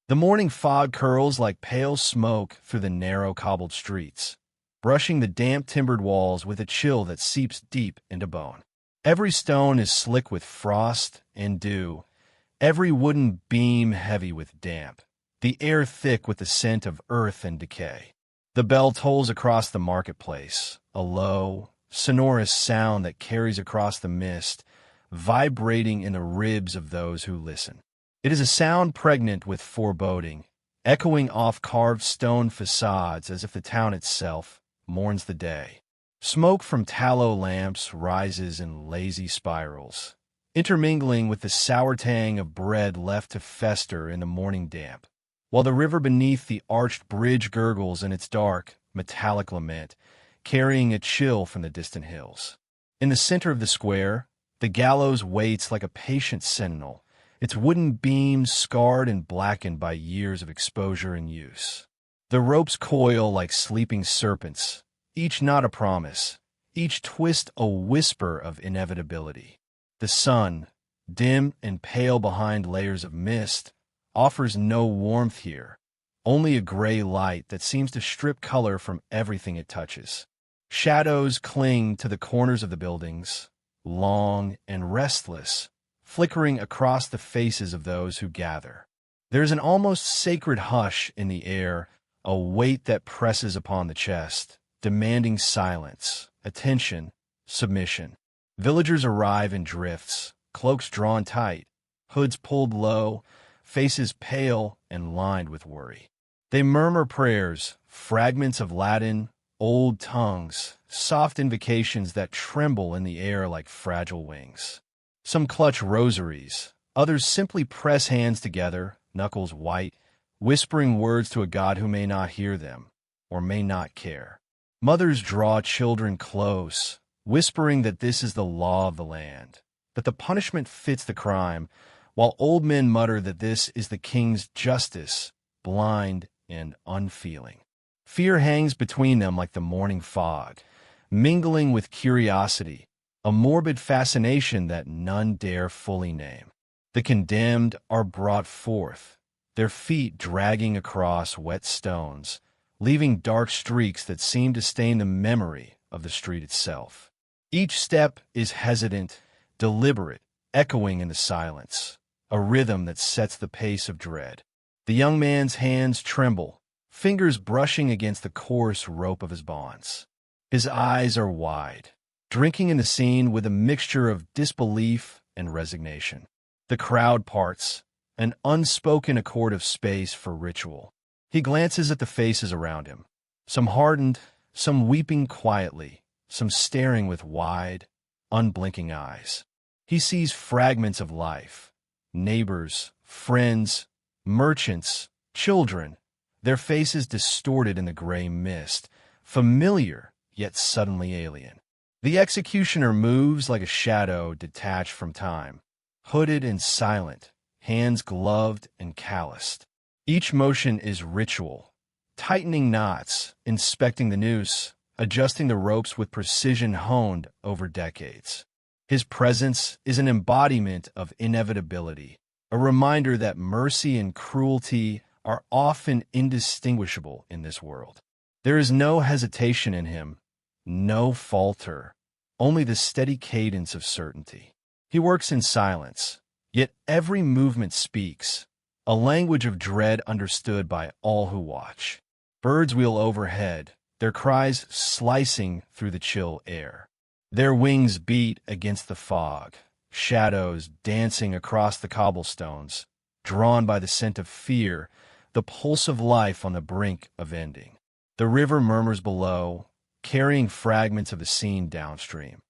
The morning fog curls like pale smoke through the narrow cobbled streets, brushing the damp timbered walls with a chill that seeps deep into bone. Every stone is slick with frost and dew, every wooden beam heavy with damp, the air thick with the scent of earth and decay. The bell tolls across the marketplace, a low, sonorous sound that carries across the mist, vibrating in the ribs of those who listen. It is a sound pregnant with foreboding, echoing off carved stone facades as if the town itself mourns the day. Smoke from tallow lamps rises in lazy spirals, intermingling with the sour tang of bread left to fester in the morning damp, while the river beneath the arched bridge gurgles in its dark, metallic lament, carrying a chill from the distant hills. In the center of the square, the gallows waits like a patient sentinel, its wooden beams scarred and blackened by years of exposure and use. The ropes coil like sleeping serpents, each knot a promise, each twist a whisper of inevitability. The sun, dim and pale behind layers of mist, offers no warmth here, only a gray light that seems to strip color from everything it touches. Shadows cling to the corners of the buildings, long and restless, flickering across the faces of those who gather. There is an almost sacred hush in the air, a weight that presses upon the chest, demanding silence, attention, submission. Villagers arrive in drifts, cloaks drawn tight, hoods pulled low, faces pale and lined with worry. They murmur prayers, fragments of Latin, old tongues, soft invocations that tremble in the air like fragile wings. Some clutch rosaries, others simply press hands together, knuckles white, whispering words to a God who may not hear them, or may not care. Mothers draw children close, whispering that this is the law of the land, that the punishment fits the crime, while old men mutter that this is the king's justice, blind and unfeeling. Fear hangs between them like the morning fog, mingling with curiosity, a morbid fascination that none dare fully name. The condemned are brought forth, their feet dragging across wet stones, leaving dark streaks that seem to stain the memory of the street itself. Each step is hesitant, deliberate, echoing in the silence, a rhythm that sets the pace of dread. The young man's hands tremble, fingers brushing against the coarse rope of his bonds. His eyes are wide, drinking in the scene with a mixture of disbelief and resignation. The crowd parts, an unspoken accord of space for ritual. He glances at the faces around him, some hardened, some weeping quietly, some staring with wide, unblinking eyes. He sees fragments of life, neighbors, friends, merchants, children, their faces distorted in the gray mist, familiar yet suddenly alien. The executioner moves like a shadow detached from time, hooded and silent, hands gloved and calloused. Each motion is ritual, tightening knots, inspecting the noose, adjusting the ropes with precision honed over decades. His presence is an embodiment of inevitability, a reminder that mercy and cruelty are often indistinguishable in this world. There is no hesitation in him, no falter, only the steady cadence of certainty. He works in silence, yet every movement speaks, a language of dread understood by all who watch. Birds wheel overhead, their cries slicing through the chill air. Their wings beat against the fog, shadows dancing across the cobblestones, drawn by the scent of fear, the pulse of life on the brink of ending. The river murmurs below, carrying fragments of the scene downstream,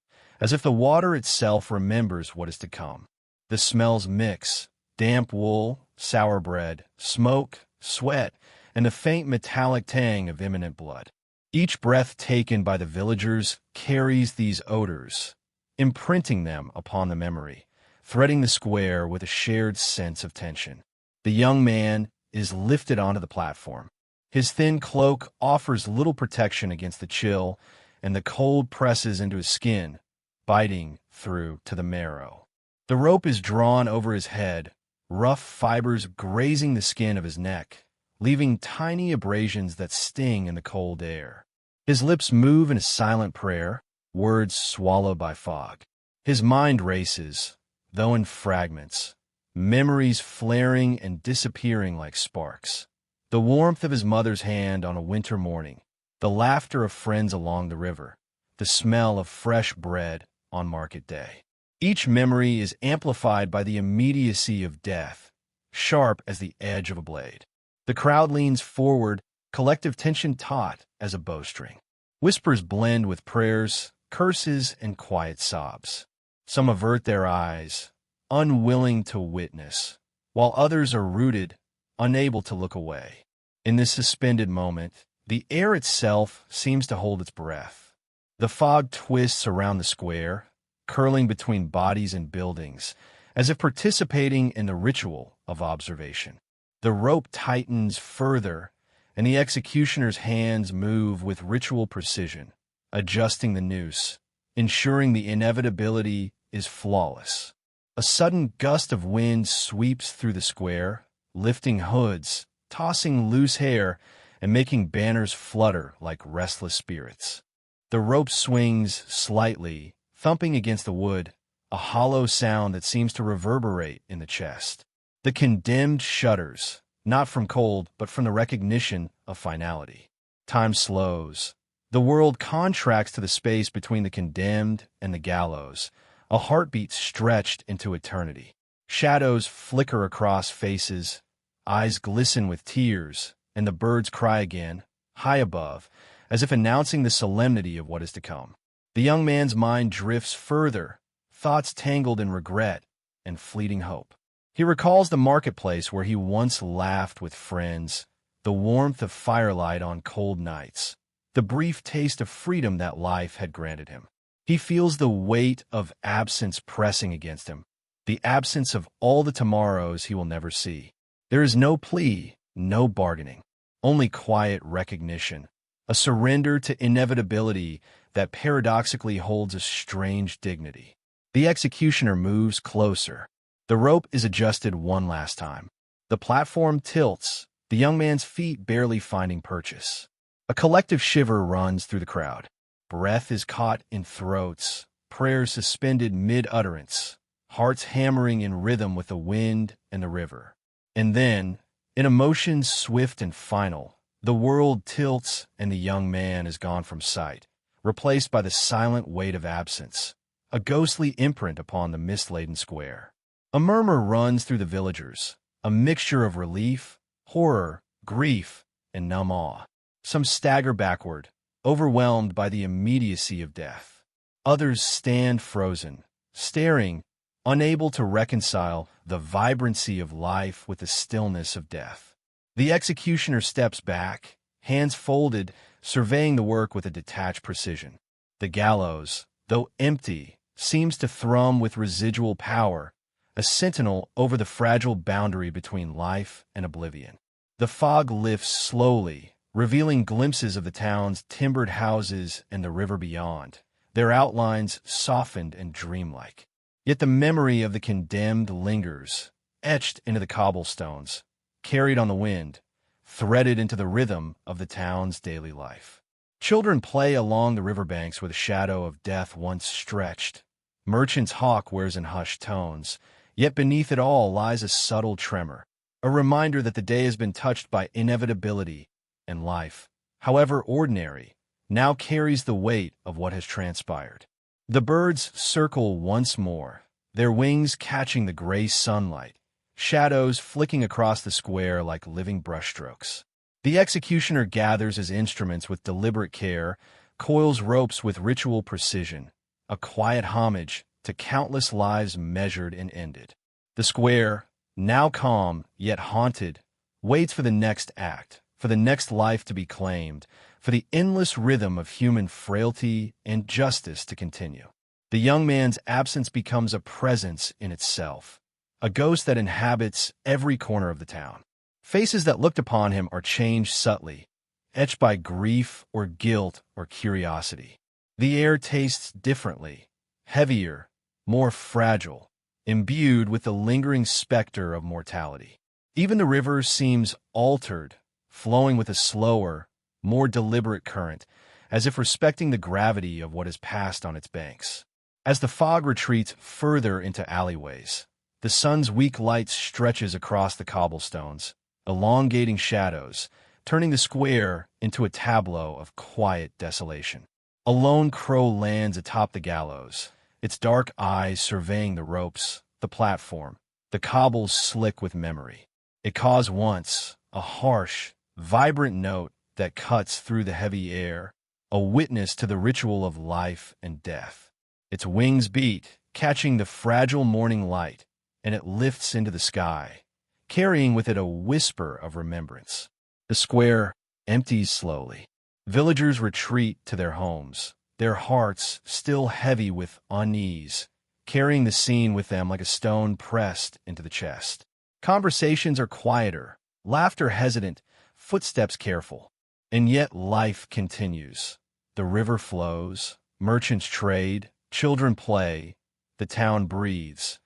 as if the water itself remembers what is to come. The smells mix, damp wool, sour bread, smoke, sweat, and the faint metallic tang of imminent blood. Each breath taken by the villagers carries these odors, imprinting them upon the memory, threading the square with a shared sense of tension. The young man is lifted onto the platform. His thin cloak offers little protection against the chill, and the cold presses into his skin, biting through to the marrow. The rope is drawn over his head, rough fibers grazing the skin of his neck, leaving tiny abrasions that sting in the cold air. His lips move in a silent prayer, words swallowed by fog. His mind races, though in fragments, memories flaring and disappearing like sparks. The warmth of his mother's hand on a winter morning, the laughter of friends along the river, the smell of fresh bread on market day. Each memory is amplified by the immediacy of death, sharp as the edge of a blade. The crowd leans forward, collective tension taut as a bowstring. Whispers blend with prayers, curses, and quiet sobs. Some avert their eyes, unwilling to witness, while others are rooted, unable to look away. In this suspended moment, the air itself seems to hold its breath. The fog twists around the square, curling between bodies and buildings, as if participating in the ritual of observation. The rope tightens further, and the executioner's hands move with ritual precision, adjusting the noose, ensuring the inevitability is flawless. A sudden gust of wind sweeps through the square, lifting hoods, tossing loose hair, and making banners flutter like restless spirits. The rope swings slightly, thumping against the wood, a hollow sound that seems to reverberate in the chest. The condemned shudders, not from cold, but from the recognition of finality. Time slows. The world contracts to the space between the condemned and the gallows, a heartbeat stretched into eternity. Shadows flicker across faces, eyes glisten with tears, and the birds cry again, high above, as if announcing the solemnity of what is to come. The young man's mind drifts further, thoughts tangled in regret and fleeting hope. He recalls the marketplace where he once laughed with friends, the warmth of firelight on cold nights, the brief taste of freedom that life had granted him. He feels the weight of absence pressing against him, the absence of all the tomorrows he will never see. There is no plea, no bargaining, only quiet recognition, a surrender to inevitability that paradoxically holds a strange dignity. The executioner moves closer. The rope is adjusted one last time. The platform tilts, the young man's feet barely finding purchase. A collective shiver runs through the crowd. Breath is caught in throats, prayers suspended mid-utterance, hearts hammering in rhythm with the wind and the river. And then, in a motion swift and final, the world tilts and the young man is gone from sight, replaced by the silent weight of absence, a ghostly imprint upon the mist-laden square. A murmur runs through the villagers, a mixture of relief, horror, grief, and numb awe. Some stagger backward, overwhelmed by the immediacy of death. Others stand frozen, staring, unable to reconcile the vibrancy of life with the stillness of death. The executioner steps back, hands folded, surveying the work with a detached precision. The gallows, though empty, seems to thrum with residual power, a sentinel over the fragile boundary between life and oblivion. The fog lifts slowly, revealing glimpses of the town's timbered houses and the river beyond, their outlines softened and dreamlike. Yet the memory of the condemned lingers, etched into the cobblestones, carried on the wind, threaded into the rhythm of the town's daily life. Children play along the riverbanks where the shadow of death once stretched. Merchants hawk wares in hushed tones, yet beneath it all lies a subtle tremor, a reminder that the day has been touched by inevitability, and life, however ordinary, now carries the weight of what has transpired. The birds circle once more, their wings catching the gray sunlight, shadows flicking across the square like living brushstrokes. The executioner gathers his instruments with deliberate care, coils ropes with ritual precision, a quiet homage to countless lives measured and ended. The square, now calm yet haunted, waits for the next act, for the next life to be claimed, for the endless rhythm of human frailty and justice to continue. The young man's absence becomes a presence in itself, a ghost that inhabits every corner of the town. Faces that looked upon him are changed subtly, etched by grief or guilt or curiosity. The air tastes differently, heavier, more fragile, imbued with the lingering specter of mortality. Even the river seems altered, flowing with a slower, more deliberate current, as if respecting the gravity of what has passed on its banks. As the fog retreats further into alleyways, the sun's weak light stretches across the cobblestones, elongating shadows, turning the square into a tableau of quiet desolation. A lone crow lands atop the gallows, its dark eyes surveying the ropes, the platform, the cobbles slick with memory. It caws once, a harsh, vibrant note that cuts through the heavy air, a witness to the ritual of life and death. Its wings beat, catching the fragile morning light, and it lifts into the sky, carrying with it a whisper of remembrance. The square empties slowly. Villagers retreat to their homes, their hearts still heavy with unease, carrying the scene with them like a stone pressed into the chest. Conversations are quieter, laughter hesitant, footsteps careful. And yet life continues. The river flows, merchants trade, children play, the town breathes,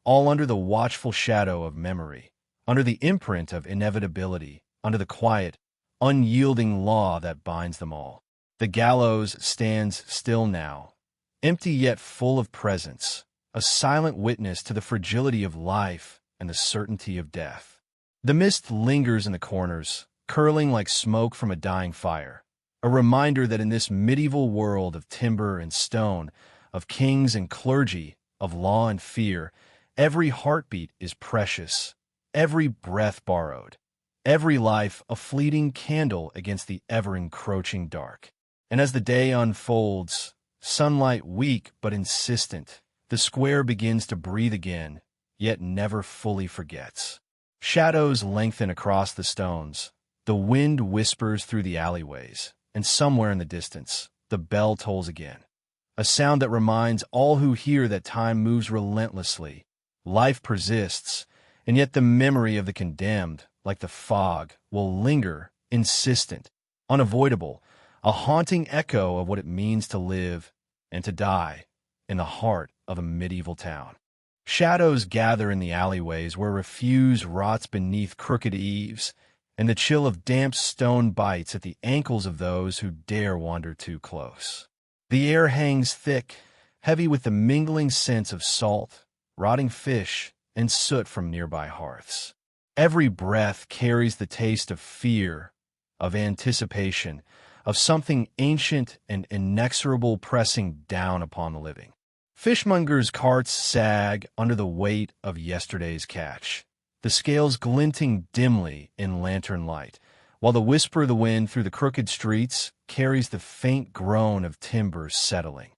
all under the watchful shadow of memory, under the imprint of inevitability, under the quiet, unyielding law that binds them all. The gallows stands still now, empty yet full of presence, a silent witness to the fragility of life and the certainty of death. The mist lingers in the corners, curling like smoke from a dying fire, a reminder that in this medieval world of timber and stone, of kings and clergy, of law and fear, every heartbeat is precious, every breath borrowed, every life a fleeting candle against the ever-encroaching dark. And as the day unfolds, sunlight weak but insistent, the square begins to breathe again, yet never fully forgets. Shadows lengthen across the stones, the wind whispers through the alleyways, and somewhere in the distance, the bell tolls again. A sound that reminds all who hear that time moves relentlessly, life persists, and yet the memory of the condemned, like the fog, will linger, insistent, unavoidable, a haunting echo of what it means to live and to die in the heart of a medieval town. Shadows gather in the alleyways where refuse rots beneath crooked eaves, and the chill of damp stone bites at the ankles of those who dare wander too close. The air hangs thick, heavy with the mingling scents of salt, rotting fish, and soot from nearby hearths. Every breath carries the taste of fear, of anticipation, of something ancient and inexorable pressing down upon the living. Fishmongers' carts sag under the weight of yesterday's catch, the scales glinting dimly in lantern light, while the whisper of the wind through the crooked streets carries the faint groan of timbers settling,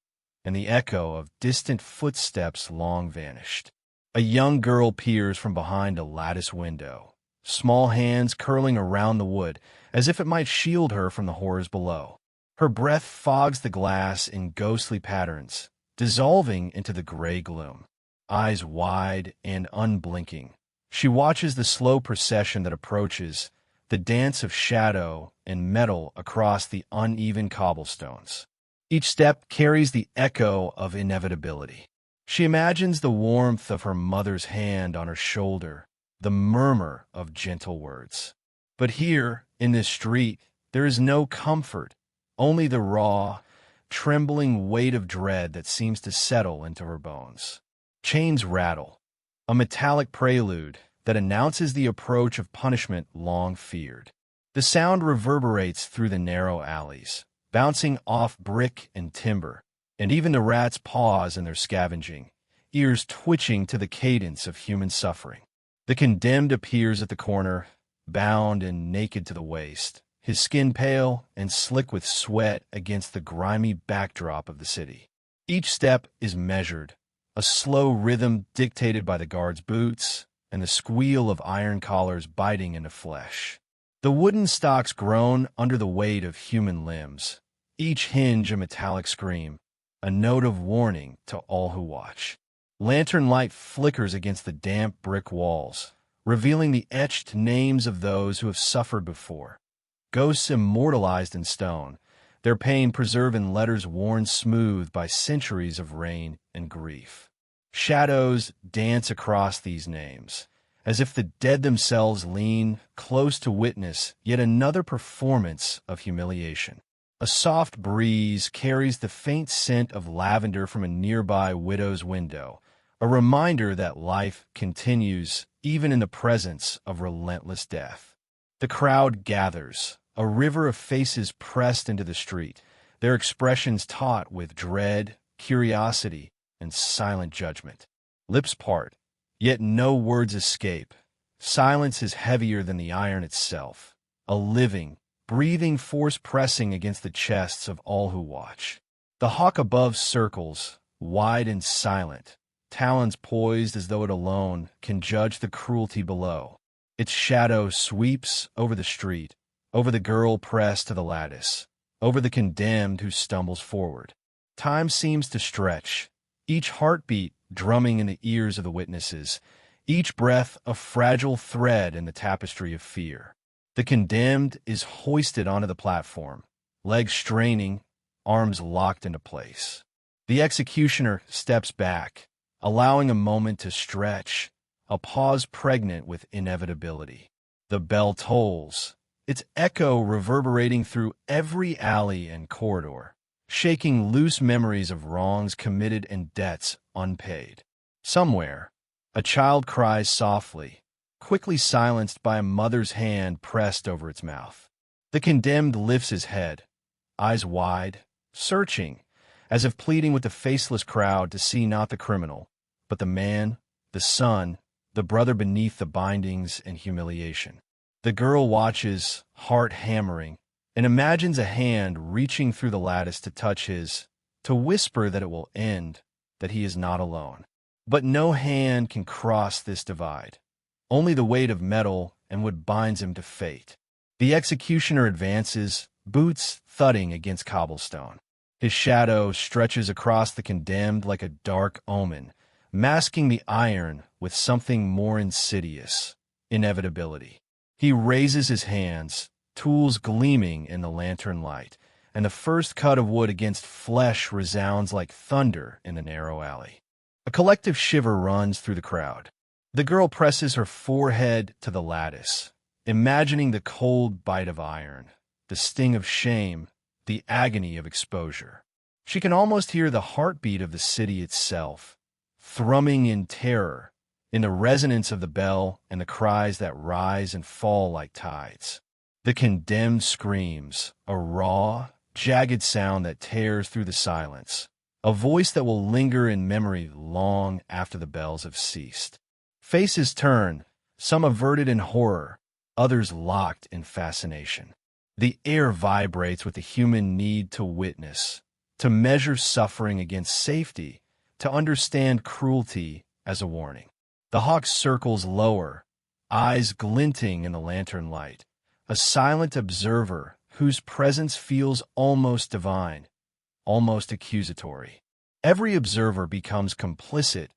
and the echo of distant footsteps long vanished. A young girl peers from behind a lattice window, small hands curling around the wood, as if it might shield her from the horrors below. Her breath fogs the glass in ghostly patterns, dissolving into the gray gloom. Eyes wide and unblinking, she watches the slow procession that approaches, the dance of shadow and metal across the uneven cobblestones. Each step carries the echo of inevitability. She imagines the warmth of her mother's hand on her shoulder, the murmur of gentle words. But here, in this street, there is no comfort, only the raw, trembling weight of dread that seems to settle into her bones. Chains rattle, a metallic prelude that announces the approach of punishment long feared. The sound reverberates through the narrow alleys, bouncing off brick and timber, and even the rats pause in their scavenging, ears twitching to the cadence of human suffering. The condemned appears at the corner, bound and naked to the waist, his skin pale and slick with sweat against the grimy backdrop of the city. Each step is measured, a slow rhythm dictated by the guard's boots and the squeal of iron collars biting into flesh. The wooden stocks groan under the weight of human limbs, each hinge a metallic scream, a note of warning to all who watch. Lantern light flickers against the damp brick walls, revealing the etched names of those who have suffered before. Ghosts immortalized in stone, their pain preserved in letters worn smooth by centuries of rain and grief. Shadows dance across these names, as if the dead themselves lean close to witness yet another performance of humiliation. A soft breeze carries the faint scent of lavender from a nearby widow's window, a reminder that life continues even in the presence of relentless death. The crowd gathers, a river of faces pressed into the street, their expressions taut with dread, curiosity, and silent judgment. Lips part, yet no words escape. Silence is heavier than the iron itself, a living, breathing force pressing against the chests of all who watch. The hawk above circles, wide and silent, talons poised as though it alone can judge the cruelty below. Its shadow sweeps over the street, over the girl pressed to the lattice, over the condemned who stumbles forward. Time seems to stretch, each heartbeat drumming in the ears of the witnesses, each breath a fragile thread in the tapestry of fear. The condemned is hoisted onto the platform, legs straining, arms locked into place. The executioner steps back, allowing a moment to stretch, a pause pregnant with inevitability. The bell tolls, its echo reverberating through every alley and corridor, shaking loose memories of wrongs committed and debts unpaid. Somewhere, a child cries softly, quickly silenced by a mother's hand pressed over its mouth. The condemned lifts his head, eyes wide, searching, as if pleading with the faceless crowd to see not the criminal, but the man, the son, the brother beneath the bindings and humiliation. The girl watches, heart hammering, and imagines a hand reaching through the lattice to touch his, to whisper that it will end, that he is not alone. But no hand can cross this divide. Only the weight of metal and what binds him to fate. The executioner advances, boots thudding against cobblestone. His shadow stretches across the condemned like a dark omen, masking the iron with something more insidious, inevitability. He raises his hands, tools gleaming in the lantern light, and the first cut of wood against flesh resounds like thunder in the narrow alley. A collective shiver runs through the crowd. The girl presses her forehead to the lattice, imagining the cold bite of iron, the sting of shame, the agony of exposure. She can almost hear the heartbeat of the city itself, thrumming in terror, in the resonance of the bell and the cries that rise and fall like tides. The condemned screams, a raw, jagged sound that tears through the silence, a voice that will linger in memory long after the bells have ceased. Faces turn, some averted in horror, others locked in fascination. The air vibrates with the human need to witness, to measure suffering against safety, to understand cruelty as a warning. The hawk circles lower, eyes glinting in the lantern light, a silent observer whose presence feels almost divine, almost accusatory. Every observer becomes complicit,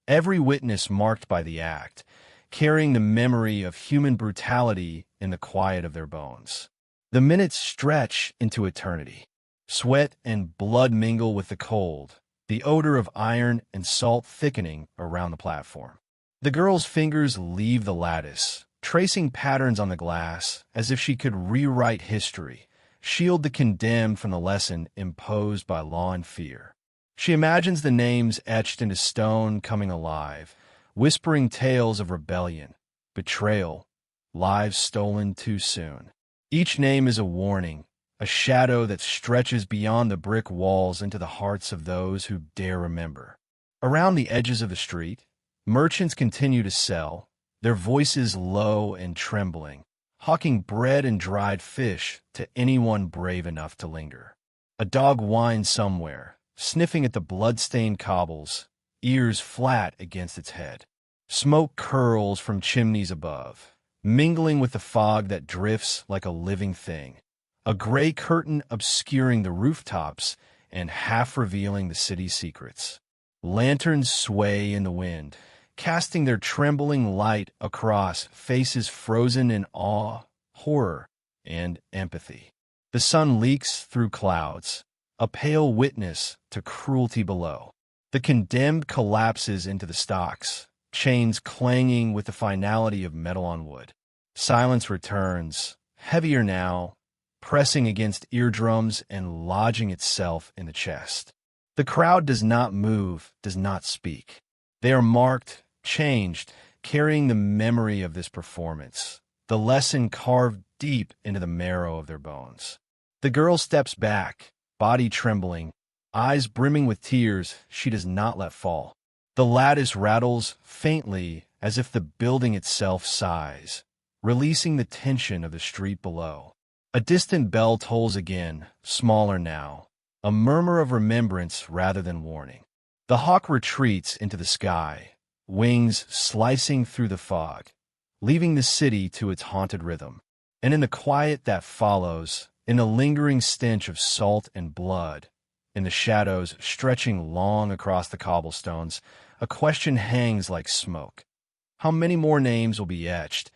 every witness marked by the act, carrying the memory of human brutality in the quiet of their bones. The minutes stretch into eternity. Sweat and blood mingle with the cold, the odor of iron and salt thickening around the platform. The girl's fingers leave the lattice, tracing patterns on the glass as if she could rewrite history, shield the condemned from the lesson imposed by law and fear. She imagines the names etched into stone coming alive, whispering tales of rebellion, betrayal, lives stolen too soon. Each name is a warning, a shadow that stretches beyond the brick walls into the hearts of those who dare remember. Around the edges of the street, merchants continue to sell, their voices low and trembling, hawking bread and dried fish to anyone brave enough to linger. A dog whines somewhere, sniffing at the blood-stained cobbles, ears flat against its head. Smoke curls from chimneys above, mingling with the fog that drifts like a living thing. A gray curtain obscuring the rooftops and half revealing the city's secrets. Lanterns sway in the wind, casting their trembling light across faces frozen in awe, horror, and empathy. The sun leaks through clouds, a pale witness to cruelty below. The condemned collapses into the stocks, chains clanging with the finality of metal on wood. Silence returns, heavier now, pressing against eardrums and lodging itself in the chest. The crowd does not move, does not speak. They are marked, changed, carrying the memory of this performance, the lesson carved deep into the marrow of their bones. The girl steps back, body trembling, eyes brimming with tears she does not let fall. The lattice rattles faintly as if the building itself sighs, releasing the tension of the street below. A distant bell tolls again, smaller now, a murmur of remembrance rather than warning. The hawk retreats into the sky, wings slicing through the fog, leaving the city to its haunted rhythm. And in the quiet that follows, in the lingering stench of salt and blood, in the shadows stretching long across the cobblestones, a question hangs like smoke. How many more names will be etched?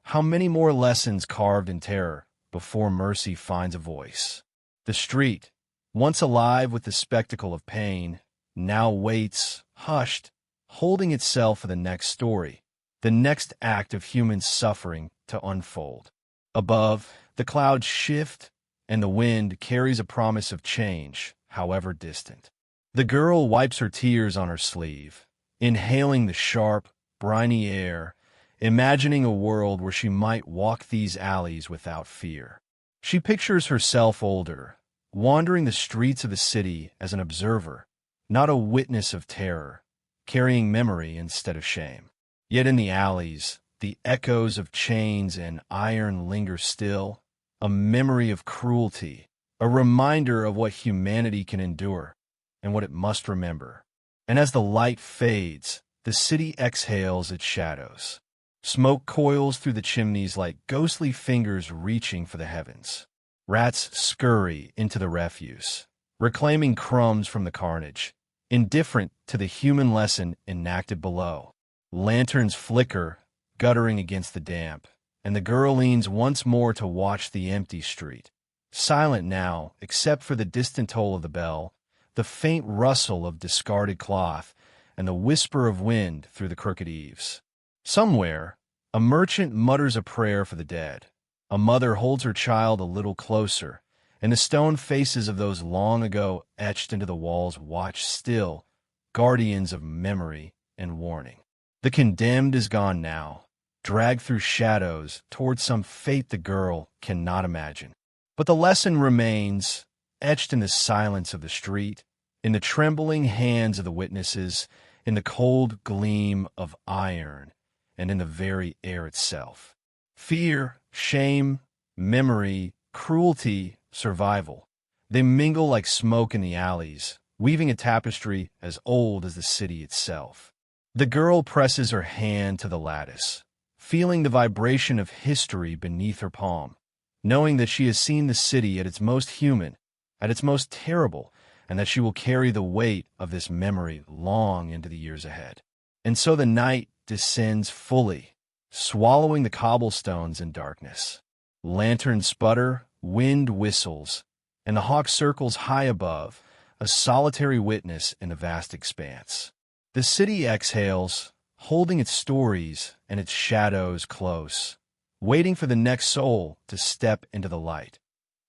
How many more lessons carved in terror before mercy finds a voice? The street, once alive with the spectacle of pain, now waits, hushed, holding itself for the next story, the next act of human suffering to unfold. Above, the clouds shift, and the wind carries a promise of change, however distant. The girl wipes her tears on her sleeve, inhaling the sharp, briny air, imagining a world where she might walk these alleys without fear. She pictures herself older, wandering the streets of the city as an observer, not a witness of terror, carrying memory instead of shame. Yet in the alleys, the echoes of chains and iron linger still, a memory of cruelty, a reminder of what humanity can endure and what it must remember. And as the light fades, the city exhales its shadows. Smoke coils through the chimneys like ghostly fingers reaching for the heavens. Rats scurry into the refuse, reclaiming crumbs from the carnage, indifferent to the human lesson enacted below. Lanterns flicker, guttering against the damp, and the girl leans once more to watch the empty street. Silent now, except for the distant toll of the bell, the faint rustle of discarded cloth, and the whisper of wind through the crooked eaves. Somewhere, a merchant mutters a prayer for the dead. A mother holds her child a little closer, and the stone faces of those long ago etched into the walls watch still, guardians of memory and warning. The condemned is gone now, dragged through shadows toward some fate the girl cannot imagine. But the lesson remains, etched in the silence of the street, in the trembling hands of the witnesses, in the cold gleam of iron, and in the very air itself. Fear, shame, memory, cruelty, survival. They mingle like smoke in the alleys, weaving a tapestry as old as the city itself. The girl presses her hand to the lattice, feeling the vibration of history beneath her palm, knowing that she has seen the city at its most human, at its most terrible, and that she will carry the weight of this memory long into the years ahead. And so the night descends fully, swallowing the cobblestones in darkness. Lanterns sputter, wind whistles, and the hawk circles high above, a solitary witness in the vast expanse. The city exhales, holding its stories and its shadows close, waiting for the next soul to step into the light,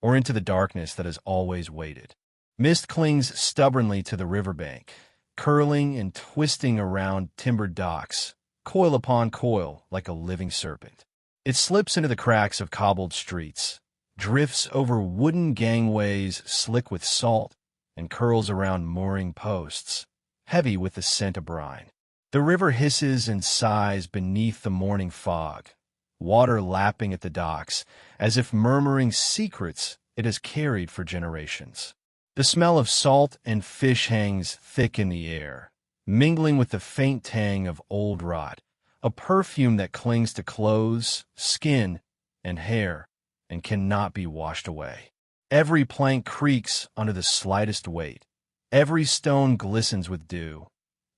or into the darkness that has always waited. Mist clings stubbornly to the riverbank, curling and twisting around timbered docks, coil upon coil like a living serpent. It slips into the cracks of cobbled streets, drifts over wooden gangways slick with salt, and curls around mooring posts, heavy with the scent of brine. The river hisses and sighs beneath the morning fog, water lapping at the docks, as if murmuring secrets it has carried for generations. The smell of salt and fish hangs thick in the air, mingling with the faint tang of old rot, a perfume that clings to clothes, skin, and hair, and cannot be washed away. Every plank creaks under the slightest weight. Every stone glistens with dew.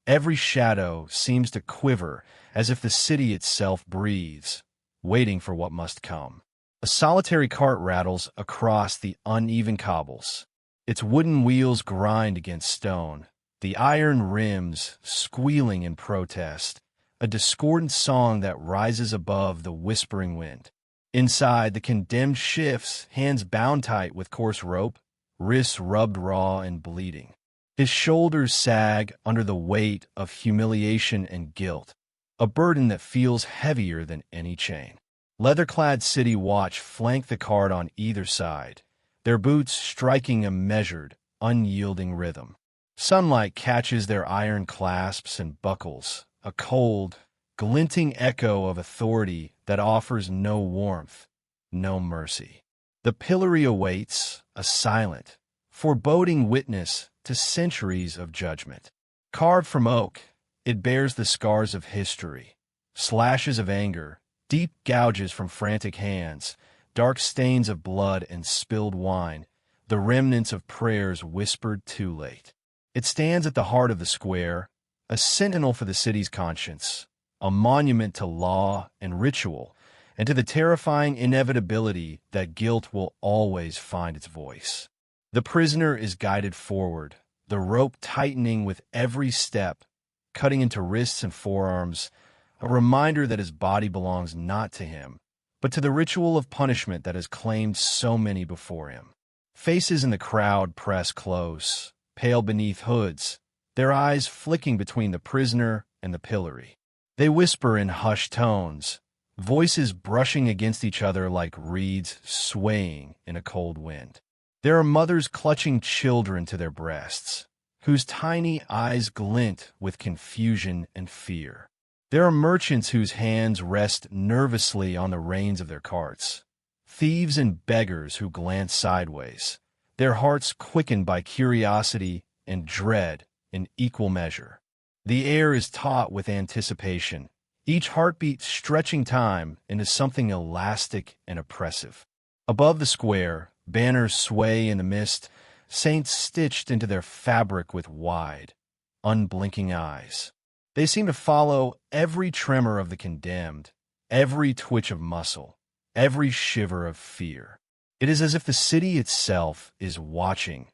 Every shadow seems to quiver as if the city itself breathes, waiting for what must come. A solitary cart rattles across the uneven cobbles. Its wooden wheels grind against stone, the iron rims squealing in protest, a discordant song that rises above the whispering wind. Inside, the condemned shifts, hands bound tight with coarse rope, wrists rubbed raw and bleeding. His shoulders sag under the weight of humiliation and guilt, a burden that feels heavier than any chain. Leather-clad city watch flank the cart on either side, their boots striking a measured, unyielding rhythm. Sunlight catches their iron clasps and buckles, a cold, glinting echo of authority that offers no warmth, no mercy. The pillory awaits, a silent, foreboding witness to centuries of judgment. Carved from oak, it bears the scars of history, slashes of anger, deep gouges from frantic hands, dark stains of blood and spilled wine, the remnants of prayers whispered too late. It stands at the heart of the square, a sentinel for the city's conscience, a monument to law and ritual, and to the terrifying inevitability that guilt will always find its voice. The prisoner is guided forward, the rope tightening with every step, cutting into wrists and forearms, a reminder that his body belongs not to him, but to the ritual of punishment that has claimed so many before him. Faces in the crowd press close, pale beneath hoods, their eyes flicking between the prisoner and the pillory. They whisper in hushed tones, voices brushing against each other like reeds swaying in a cold wind. There are mothers clutching children to their breasts, whose tiny eyes glint with confusion and fear. There are merchants whose hands rest nervously on the reins of their carts, thieves and beggars who glance sideways, their hearts quickened by curiosity and dread in equal measure. The air is taut with anticipation, each heartbeat stretching time into something elastic and oppressive. Above the square, banners sway in the mist, saints stitched into their fabric with wide, unblinking eyes. They seem to follow every tremor of the condemned, every twitch of muscle, every shiver of fear. It is as if the city itself is watching,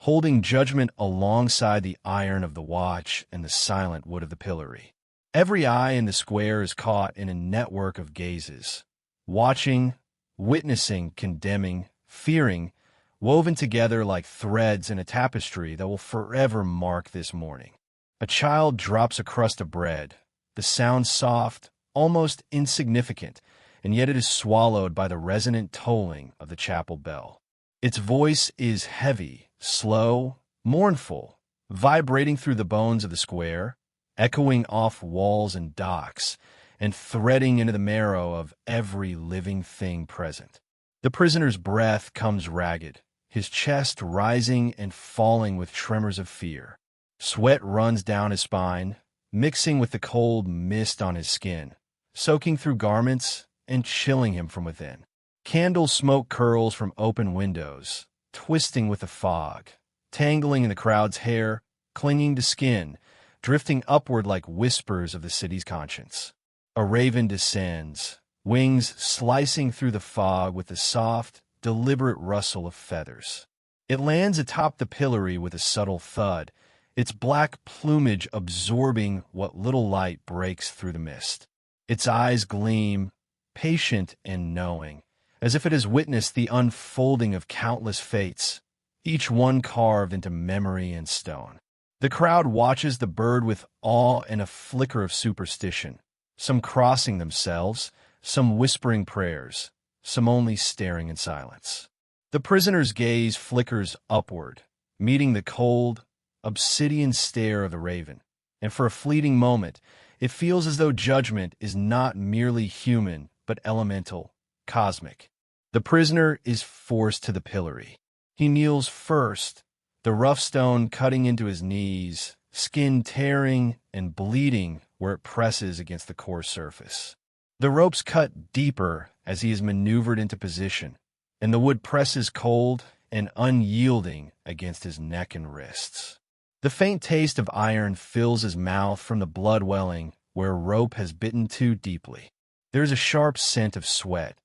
holding judgment alongside the iron of the watch and the silent wood of the pillory. Every eye in the square is caught in a network of gazes, watching, witnessing, condemning, fearing, woven together like threads in a tapestry that will forever mark this morning. A child drops a crust of bread, the sound soft, almost insignificant, and yet it is swallowed by the resonant tolling of the chapel bell. Its voice is heavy, slow, mournful, vibrating through the bones of the square, echoing off walls and docks, and threading into the marrow of every living thing present. The prisoner's breath comes ragged, his chest rising and falling with tremors of fear. Sweat runs down his spine, mixing with the cold mist on his skin, soaking through garments and chilling him from within. Candle smoke curls from open windows, twisting with the fog, tangling in the crowd's hair, clinging to skin, drifting upward like whispers of the city's conscience. A raven descends, wings slicing through the fog with the soft, deliberate rustle of feathers. It lands atop the pillory with a subtle thud, its black plumage absorbing what little light breaks through the mist. Its eyes gleam, patient and knowing, as if it has witnessed the unfolding of countless fates, each one carved into memory and stone. The crowd watches the bird with awe and a flicker of superstition, some crossing themselves, some whispering prayers, some only staring in silence. The prisoner's gaze flickers upward, meeting the cold, obsidian stare of the raven, and for a fleeting moment, it feels as though judgment is not merely human, but elemental, cosmic. The prisoner is forced to the pillory. He kneels first, the rough stone cutting into his knees, skin tearing and bleeding where it presses against the coarse surface. The ropes cut deeper as he is maneuvered into position, and the wood presses cold and unyielding against his neck and wrists. The faint taste of iron fills his mouth from the blood welling where rope has bitten too deeply. There is a sharp scent of sweat,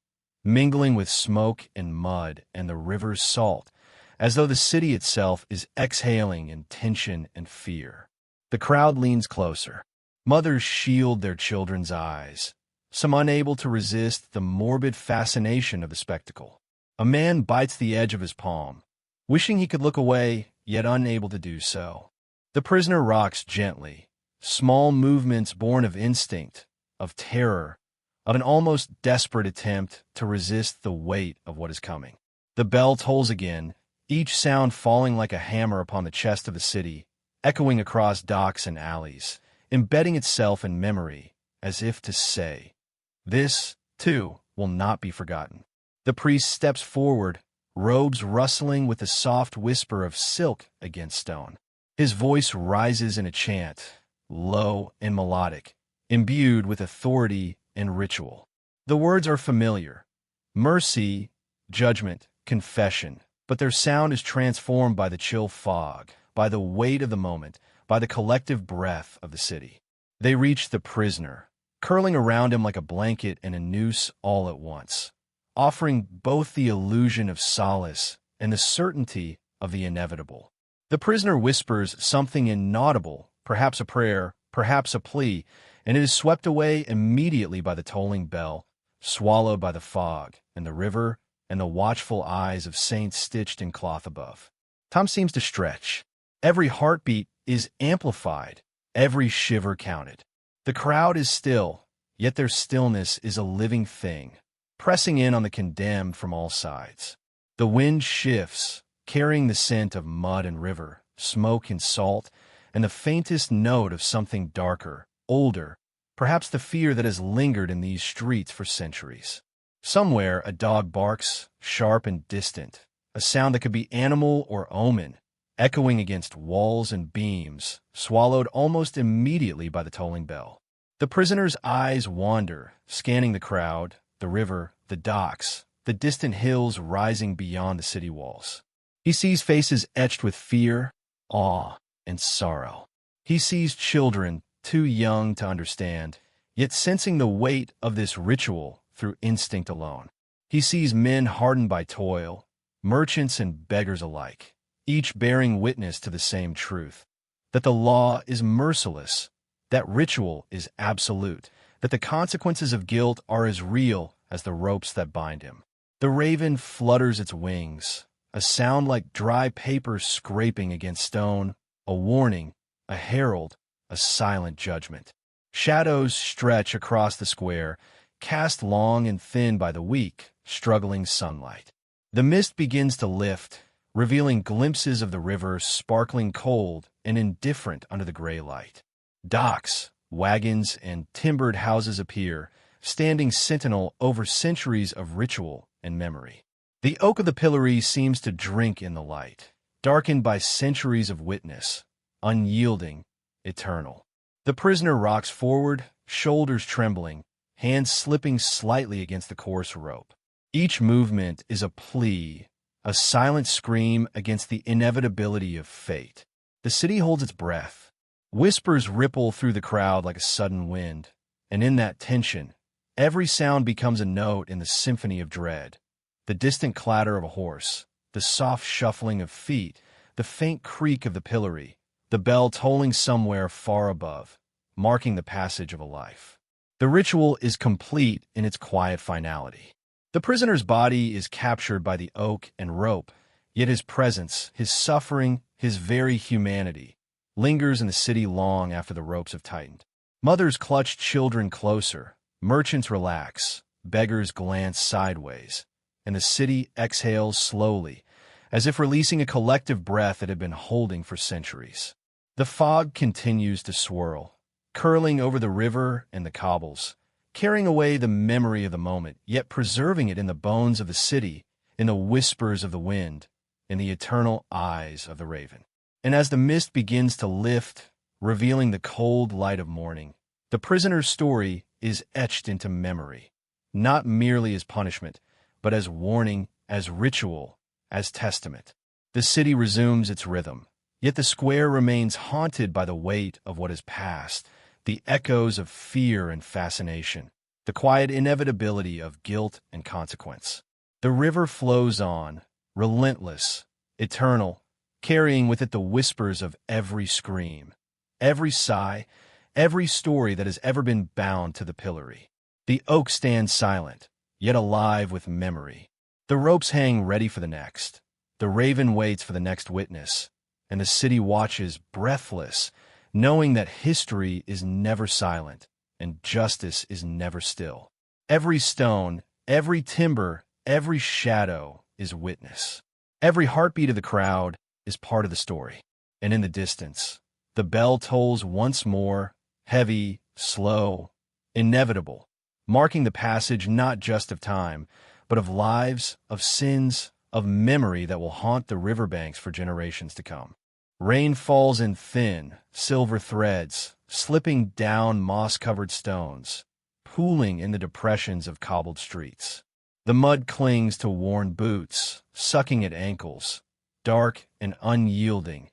mingling with smoke and mud and the river's salt, as though the city itself is exhaling in tension and fear. The crowd leans closer. Mothers shield their children's eyes, some unable to resist the morbid fascination of the spectacle. A man bites the edge of his palm, wishing he could look away, yet unable to do so. The prisoner rocks gently, small movements born of instinct, of terror, of an almost desperate attempt to resist the weight of what is coming. The bell tolls again, each sound falling like a hammer upon the chest of the city, echoing across docks and alleys, embedding itself in memory, as if to say, "This, too, will not be forgotten." The priest steps forward, robes rustling with the soft whisper of silk against stone. His voice rises in a chant, low and melodic, imbued with authority and ritual. The words are familiar: mercy, judgment, confession, but their sound is transformed by the chill fog, by the weight of the moment, by the collective breath of the city. They reach the prisoner, curling around him like a blanket and a noose all at once, offering both the illusion of solace and the certainty of the inevitable. The prisoner whispers something inaudible, perhaps a prayer, perhaps a plea, and it is swept away immediately by the tolling bell, swallowed by the fog and the river and the watchful eyes of saints stitched in cloth above. Time seems to stretch. Every heartbeat is amplified, every shiver counted. The crowd is still, yet their stillness is a living thing, pressing in on the condemned from all sides. The wind shifts, carrying the scent of mud and river, smoke and salt, and the faintest note of something darker, older, perhaps the fear that has lingered in these streets for centuries. Somewhere a dog barks, sharp and distant, a sound that could be animal or omen, echoing against walls and beams, swallowed almost immediately by the tolling bell. The prisoner's eyes wander, scanning the crowd, the river, the docks, the distant hills rising beyond the city walls. He sees faces etched with fear, awe, and sorrow. He sees children too young to understand, yet sensing the weight of this ritual through instinct alone. He sees men hardened by toil, merchants and beggars alike, each bearing witness to the same truth, that the law is merciless, that ritual is absolute, that the consequences of guilt are as real as the ropes that bind him. The raven flutters its wings, a sound like dry paper scraping against stone, a warning, a herald, a silent judgment. Shadows stretch across the square, cast long and thin by the weak, struggling sunlight. The mist begins to lift, revealing glimpses of the river sparkling cold and indifferent under the gray light. Docks, wagons, and timbered houses appear, standing sentinel over centuries of ritual and memory. The oak of the pillory seems to drink in the light, darkened by centuries of witness, unyielding, eternal. The prisoner rocks forward, shoulders trembling, hands slipping slightly against the coarse rope. Each movement is a plea, a silent scream against the inevitability of fate. The city holds its breath. Whispers ripple through the crowd like a sudden wind, and in that tension, every sound becomes a note in the symphony of dread. The distant clatter of a horse, the soft shuffling of feet, the faint creak of the pillory, the bell tolling somewhere far above, marking the passage of a life. The ritual is complete in its quiet finality. The prisoner's body is captured by the oak and rope, yet his presence, his suffering, his very humanity, lingers in the city long after the ropes have tightened. Mothers clutch children closer, merchants relax, beggars glance sideways, and the city exhales slowly, as if releasing a collective breath it had been holding for centuries. The fog continues to swirl, curling over the river and the cobbles, carrying away the memory of the moment, yet preserving it in the bones of the city, in the whispers of the wind, in the eternal eyes of the raven. And as the mist begins to lift, revealing the cold light of morning, the prisoner's story is etched into memory, not merely as punishment, but as warning, as ritual, as testament. The city resumes its rhythm, yet the square remains haunted by the weight of what is past, the echoes of fear and fascination, the quiet inevitability of guilt and consequence. The river flows on, relentless, eternal, carrying with it the whispers of every scream, every sigh, every story that has ever been bound to the pillory. The oak stands silent, yet alive with memory. The ropes hang ready for the next. The raven waits for the next witness, and the city watches breathless, knowing that history is never silent and justice is never still. Every stone, every timber, every shadow is witness. Every heartbeat of the crowd is part of the story. And in the distance, the bell tolls once more, heavy, slow, inevitable, marking the passage not just of time, but of lives, of sins, of memory that will haunt the riverbanks for generations to come. Rain falls in thin, silver threads, slipping down moss-covered stones, pooling in the depressions of cobbled streets. The mud clings to worn boots, sucking at ankles, dark and unyielding,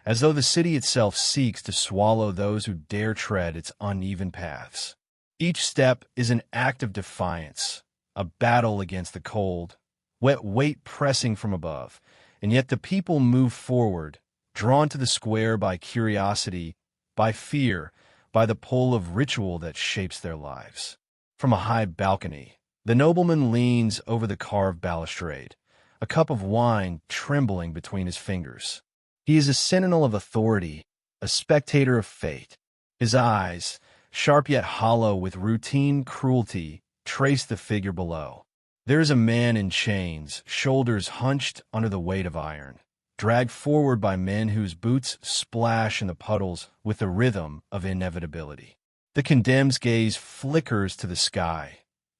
as though the city itself seeks to swallow those who dare tread its uneven paths. Each step is an act of defiance, a battle against the cold, wet weight pressing from above, and yet the people move forward, drawn to the square by curiosity, by fear, by the pull of ritual that shapes their lives. From a high balcony, the nobleman leans over the carved balustrade, a cup of wine trembling between his fingers. He is a sentinel of authority, a spectator of fate. His eyes, sharp yet hollow with routine cruelty, trace the figure below. There is a man in chains, shoulders hunched under the weight of iron, dragged forward by men whose boots splash in the puddles with the rhythm of inevitability. The condemned's gaze flickers to the sky,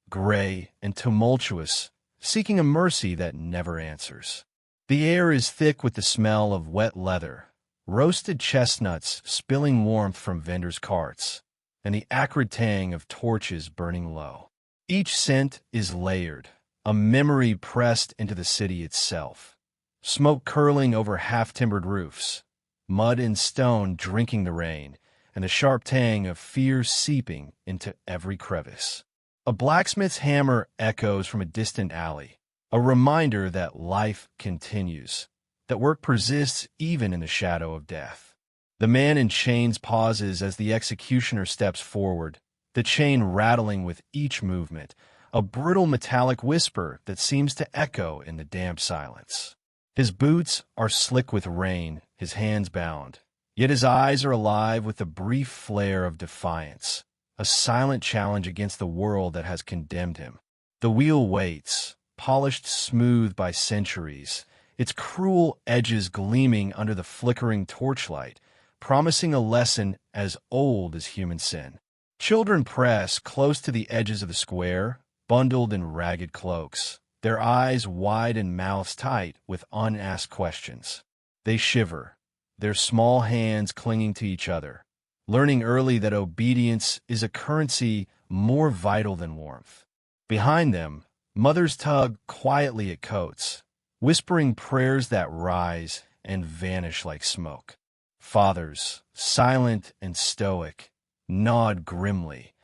gray and tumultuous, seeking a mercy that never answers. The air is thick with the smell of wet leather, roasted chestnuts spilling warmth from vendors' carts, and the acrid tang of torches burning low. Each scent is layered, a memory pressed into the city itself. Smoke curling over half-timbered roofs, mud and stone drinking the rain, and the sharp tang of fear seeping into every crevice. A blacksmith's hammer echoes from a distant alley, a reminder that life continues, that work persists even in the shadow of death. The man in chains pauses as the executioner steps forward, the chain rattling with each movement, a brittle metallic whisper that seems to echo in the damp silence. His boots are slick with rain, his hands bound, yet his eyes are alive with a brief flare of defiance, a silent challenge against the world that has condemned him. The wheel waits, polished smooth by centuries, its cruel edges gleaming under the flickering torchlight, promising a lesson as old as human sin. Children press close to the edges of the square, bundled in ragged cloaks, their eyes wide and mouths tight with unasked questions. They shiver, their small hands clinging to each other, learning early that obedience is a currency more vital than warmth. Behind them, mothers tug quietly at coats, whispering prayers that rise and vanish like smoke. Fathers, silent and stoic, nod grimly,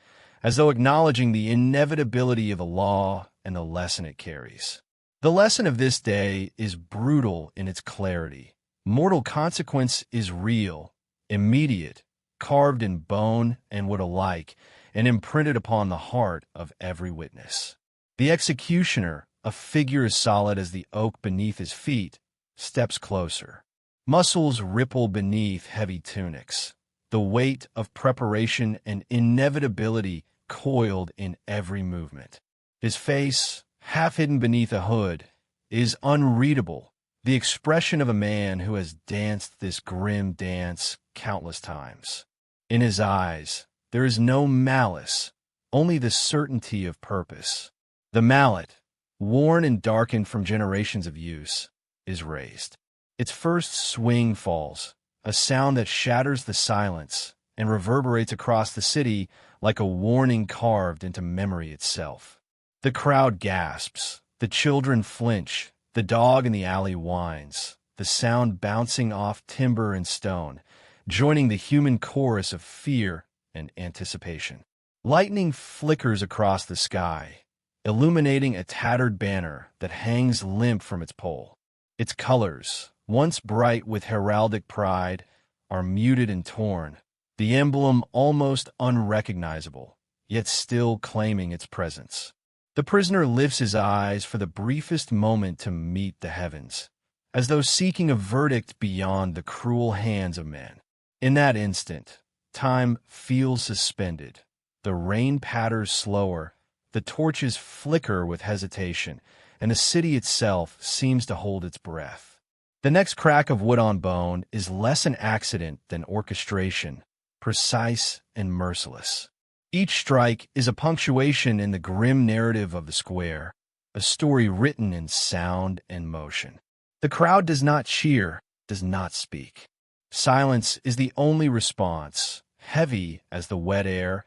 as though acknowledging the inevitability of the law and the lesson it carries. The lesson of this day is brutal in its clarity. Mortal consequence is real, immediate, carved in bone and wood alike, and imprinted upon the heart of every witness. The executioner, a figure as solid as the oak beneath his feet, steps closer. Muscles ripple beneath heavy tunics, the weight of preparation and inevitability coiled in every movement. His face, half hidden beneath a hood, is unreadable, the expression of a man who has danced this grim dance countless times. In his eyes, there is no malice, only the certainty of purpose. The mallet, worn and darkened from generations of use, is raised. Its first swing falls, a sound that shatters the silence and reverberates across the city like a warning carved into memory itself. The crowd gasps, the children flinch, the dog in the alley whines, the sound bouncing off timber and stone, joining the human chorus of fear and anticipation. Lightning flickers across the sky, illuminating a tattered banner that hangs limp from its pole. Its colors, once bright with heraldic pride, are muted and torn, the emblem almost unrecognizable, yet still claiming its presence. The prisoner lifts his eyes for the briefest moment to meet the heavens, as though seeking a verdict beyond the cruel hands of men. In that instant, time feels suspended. The rain patters slower, the torches flicker with hesitation, and the city itself seems to hold its breath. The next crack of wood on bone is less an accident than orchestration, precise and merciless. Each strike is a punctuation in the grim narrative of the square, a story written in sound and motion. The crowd does not cheer, does not speak. Silence is the only response, heavy as the wet air,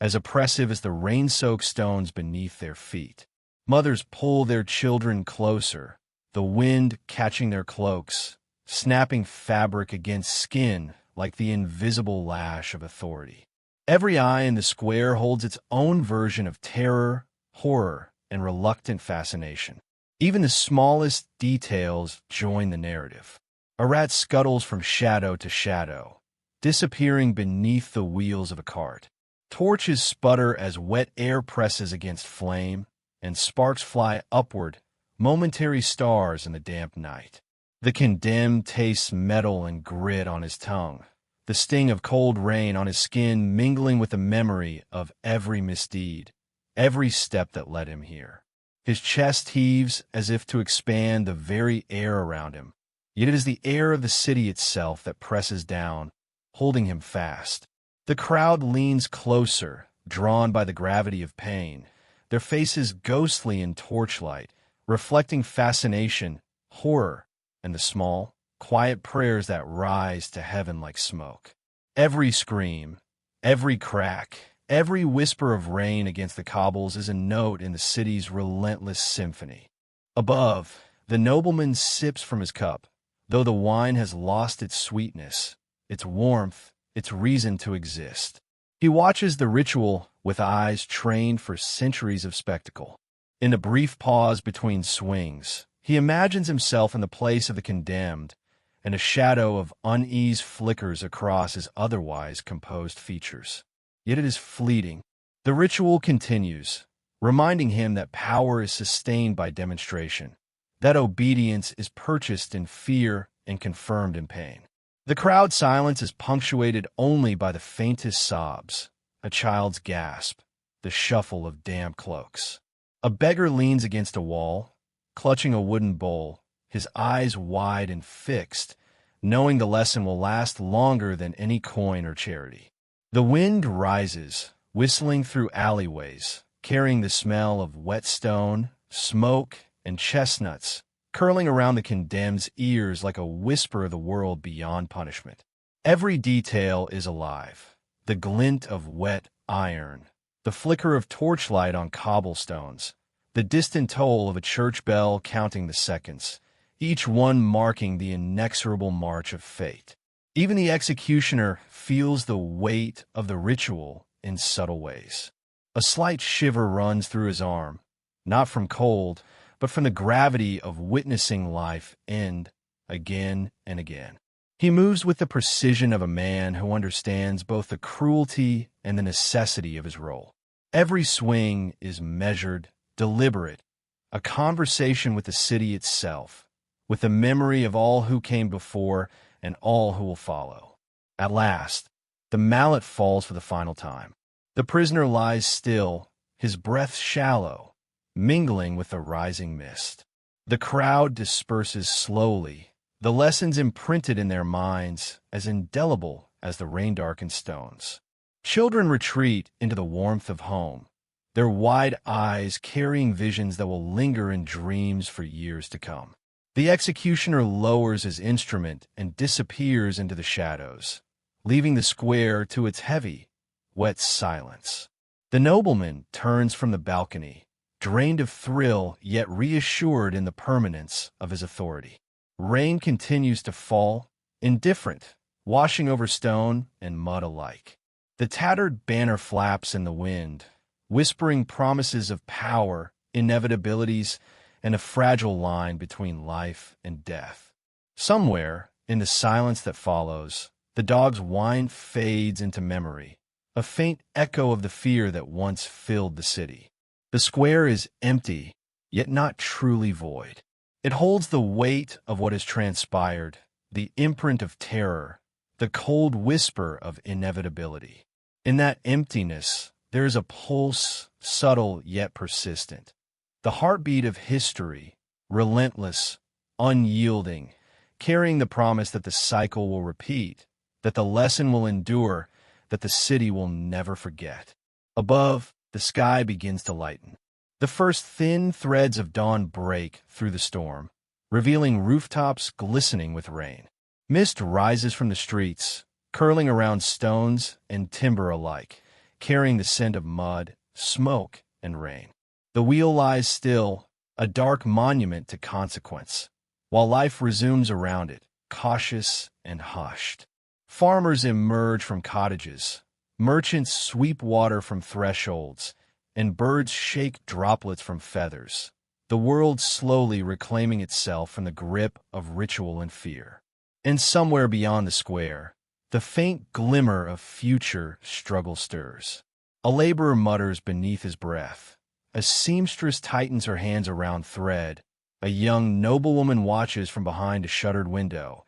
as oppressive as the rain-soaked stones beneath their feet. Mothers pull their children closer, the wind catching their cloaks, snapping fabric against skin like the invisible lash of authority. Every eye in the square holds its own version of terror, horror, and reluctant fascination. Even the smallest details join the narrative. A rat scuttles from shadow to shadow, disappearing beneath the wheels of a cart. Torches sputter as wet air presses against flame, and sparks fly upward, momentary stars in the damp night. The condemned tastes metal and grit on his tongue, the sting of cold rain on his skin mingling with the memory of every misdeed, every step that led him here. His chest heaves as if to expand the very air around him, yet it is the air of the city itself that presses down, holding him fast. The crowd leans closer, drawn by the gravity of pain, their faces ghostly in torchlight, reflecting fascination, horror, and the small, quiet prayers that rise to heaven like smoke. Every scream, every crack, every whisper of rain against the cobbles is a note in the city's relentless symphony. Above, the nobleman sips from his cup, though the wine has lost its sweetness, its warmth, its reason to exist. He watches the ritual with eyes trained for centuries of spectacle. In the brief pause between swings, he imagines himself in the place of the condemned, and a shadow of unease flickers across his otherwise composed features. Yet it is fleeting. The ritual continues, reminding him that power is sustained by demonstration, that obedience is purchased in fear and confirmed in pain. The crowd's silence is punctuated only by the faintest sobs, a child's gasp, the shuffle of damp cloaks. A beggar leans against a wall, clutching a wooden bowl, his eyes wide and fixed, knowing the lesson will last longer than any coin or charity. The wind rises, whistling through alleyways, carrying the smell of wet stone, smoke, and chestnuts, curling around the condemned's ears like a whisper of the world beyond punishment. Every detail is alive. The glint of wet iron, the flicker of torchlight on cobblestones, the distant toll of a church bell counting the seconds, each one marking the inexorable march of fate. Even the executioner feels the weight of the ritual in subtle ways. A slight shiver runs through his arm, not from cold, but from the gravity of witnessing life end again and again. He moves with the precision of a man who understands both the cruelty and the necessity of his role. Every swing is measured, deliberate, a conversation with the city itself, with the memory of all who came before and all who will follow. At last, the mallet falls for the final time. The prisoner lies still, his breath shallow, mingling with the rising mist. The crowd disperses slowly, the lessons imprinted in their minds as indelible as the rain-darkened stones. Children retreat into the warmth of home, their wide eyes carrying visions that will linger in dreams for years to come. The executioner lowers his instrument and disappears into the shadows, leaving the square to its heavy, wet silence. The nobleman turns from the balcony, drained of thrill yet reassured in the permanence of his authority. Rain continues to fall, indifferent, washing over stone and mud alike. The tattered banner flaps in the wind, whispering promises of power, inevitabilities, and a fragile line between life and death. Somewhere, in the silence that follows, the dog's whine fades into memory, a faint echo of the fear that once filled the city. The square is empty, yet not truly void. It holds the weight of what has transpired, the imprint of terror, the cold whisper of inevitability. In that emptiness, there is a pulse, subtle yet persistent. The heartbeat of history, relentless, unyielding, carrying the promise that the cycle will repeat, that the lesson will endure, that the city will never forget. Above, the sky begins to lighten. The first thin threads of dawn break through the storm, revealing rooftops glistening with rain. Mist rises from the streets, curling around stones and timber alike, carrying the scent of mud, smoke, and rain. The wheel lies still, a dark monument to consequence, while life resumes around it, cautious and hushed. Farmers emerge from cottages, merchants sweep water from thresholds, and birds shake droplets from feathers, the world slowly reclaiming itself from the grip of ritual and fear. And somewhere beyond the square, the faint glimmer of future struggle stirs. A laborer mutters beneath his breath. A seamstress tightens her hands around thread. A young noblewoman watches from behind a shuttered window,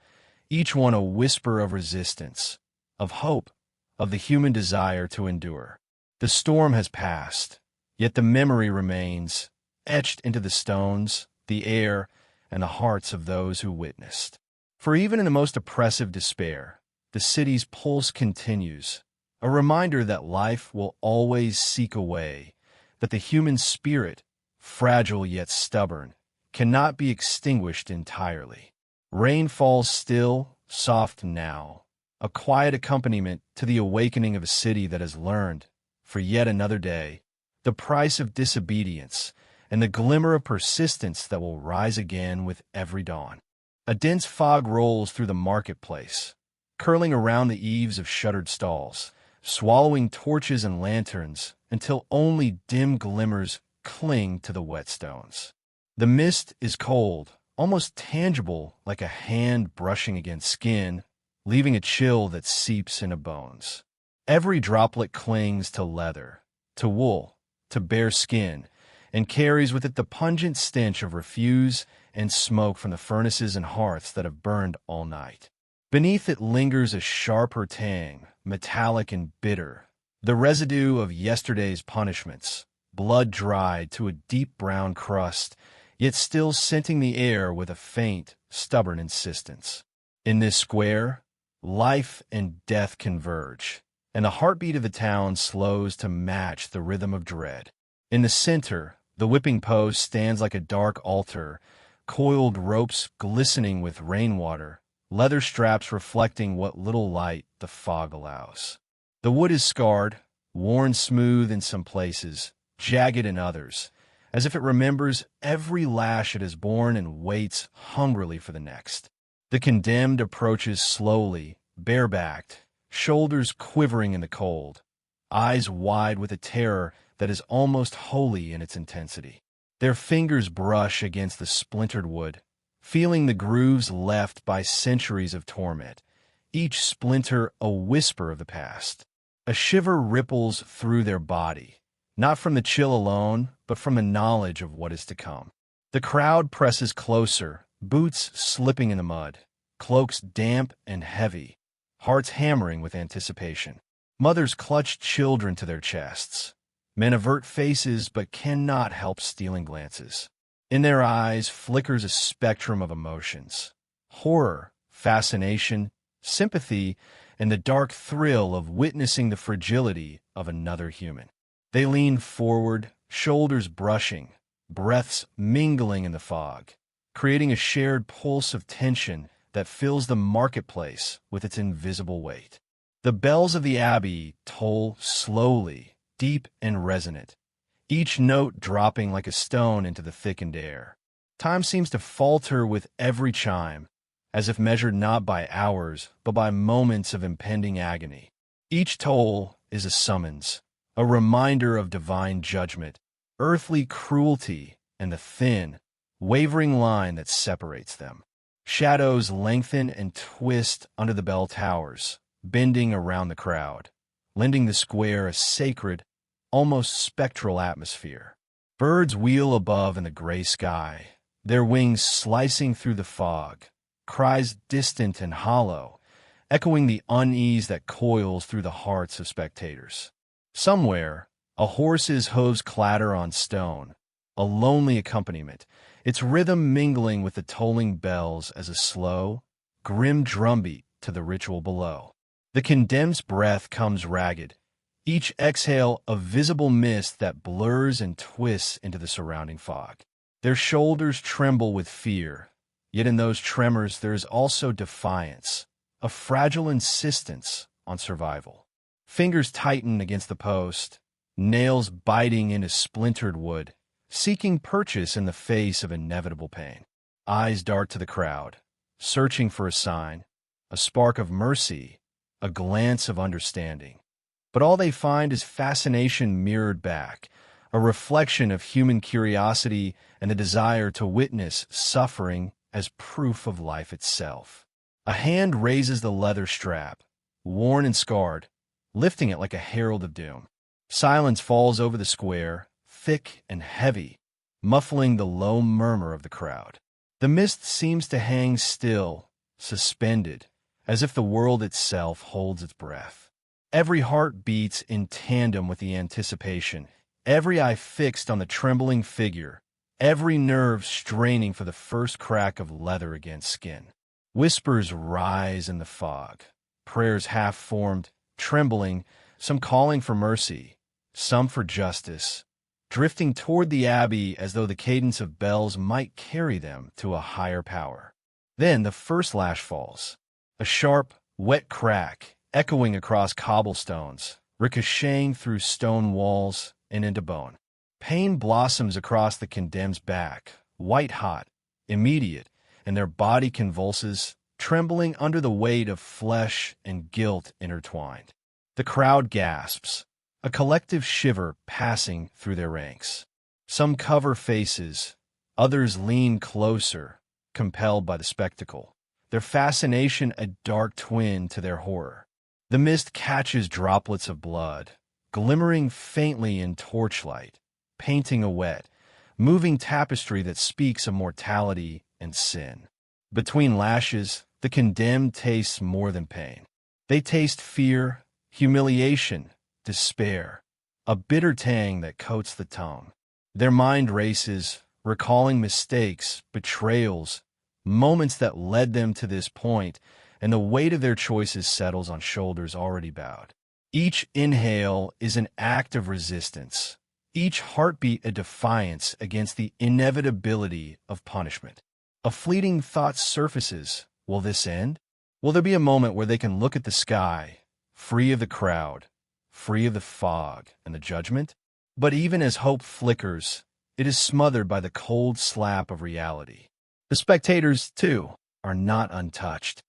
each one a whisper of resistance, of hope, of the human desire to endure. The storm has passed, yet the memory remains, etched into the stones, the air, and the hearts of those who witnessed. For even in the most oppressive despair, the city's pulse continues, a reminder that life will always seek a way, that the human spirit, fragile yet stubborn, cannot be extinguished entirely. Rain falls still, soft now, a quiet accompaniment to the awakening of a city that has learned, for yet another day, the price of disobedience and the glimmer of persistence that will rise again with every dawn. A dense fog rolls through the marketplace, curling around the eaves of shuttered stalls, swallowing torches and lanterns until only dim glimmers cling to the whetstones. The mist is cold, almost tangible, like a hand brushing against skin, leaving a chill that seeps into bones. Every droplet clings to leather, to wool, to bare skin, and carries with it the pungent stench of refuse and smoke from the furnaces and hearths that have burned all night. Beneath it lingers a sharper tang, metallic and bitter, the residue of yesterday's punishments, blood dried to a deep brown crust, yet still scenting the air with a faint, stubborn insistence. In this square, life and death converge, and the heartbeat of the town slows to match the rhythm of dread. In the center, the whipping post stands like a dark altar, coiled ropes glistening with rainwater, leather straps reflecting what little light the fog allows. The wood is scarred, worn smooth in some places, jagged in others, as if it remembers every lash it has borne and waits hungrily for the next. The condemned approaches slowly, barebacked, shoulders quivering in the cold, eyes wide with a terror that is almost holy in its intensity. Their fingers brush against the splintered wood, feeling the grooves left by centuries of torment, each splinter a whisper of the past. A shiver ripples through their body, not from the chill alone, but from the knowledge of what is to come. The crowd presses closer, boots slipping in the mud, cloaks damp and heavy, hearts hammering with anticipation. Mothers clutch children to their chests. Men avert faces but cannot help stealing glances. In their eyes flickers a spectrum of emotions: horror, fascination, sympathy, and the dark thrill of witnessing the fragility of another human. They lean forward, shoulders brushing, breaths mingling in the fog, creating a shared pulse of tension that fills the marketplace with its invisible weight. The bells of the abbey toll slowly, deep and resonant, each note dropping like a stone into the thickened air. Time seems to falter with every chime, as if measured not by hours, but by moments of impending agony. Each toll is a summons, a reminder of divine judgment, earthly cruelty, and the thin, wavering line that separates them. Shadows lengthen and twist under the bell towers, bending around the crowd, lending the square a sacred, almost spectral atmosphere. Birds wheel above in the gray sky, their wings slicing through the fog, cries distant and hollow, echoing the unease that coils through the hearts of spectators. Somewhere, a horse's hooves clatter on stone, a lonely accompaniment, its rhythm mingling with the tolling bells as a slow, grim drumbeat to the ritual below. The condemned's breath comes ragged, each exhale a visible mist that blurs and twists into the surrounding fog. Their shoulders tremble with fear, yet in those tremors there is also defiance, a fragile insistence on survival. Fingers tighten against the post, nails biting into splintered wood, seeking purchase in the face of inevitable pain. Eyes dart to the crowd, searching for a sign, a spark of mercy, a glance of understanding. But all they find is fascination mirrored back, a reflection of human curiosity and the desire to witness suffering as proof of life itself. A hand raises the leather strap, worn and scarred, lifting it like a herald of doom. Silence falls over the square, thick and heavy, muffling the low murmur of the crowd. The mist seems to hang still, suspended, as if the world itself holds its breath. Every heart beats in tandem with the anticipation, every eye fixed on the trembling figure, every nerve straining for the first crack of leather against skin. Whispers rise in the fog, prayers half-formed, trembling, some calling for mercy, some for justice, drifting toward the abbey as though the cadence of bells might carry them to a higher power. Then the first lash falls, a sharp, wet crack, echoing across cobblestones, ricocheting through stone walls and into bone. Pain blossoms across the condemned's back, white-hot, immediate, and their body convulses, trembling under the weight of flesh and guilt intertwined. The crowd gasps, a collective shiver passing through their ranks. Some cover faces, others lean closer, compelled by the spectacle, their fascination a dark twin to their horror. The mist catches droplets of blood, glimmering faintly in torchlight, painting a wet, moving tapestry that speaks of mortality and sin. Between lashes, the condemned taste more than pain. They taste fear, humiliation, despair, a bitter tang that coats the tongue. Their mind races, recalling mistakes, betrayals, moments that led them to this point, and the weight of their choices settles on shoulders already bowed. Each inhale is an act of resistance, each heartbeat a defiance against the inevitability of punishment. A fleeting thought surfaces, will this end? Will there be a moment where they can look at the sky, free of the crowd, free of the fog and the judgment? But even as hope flickers, it is smothered by the cold slap of reality. The spectators, too, are not untouched.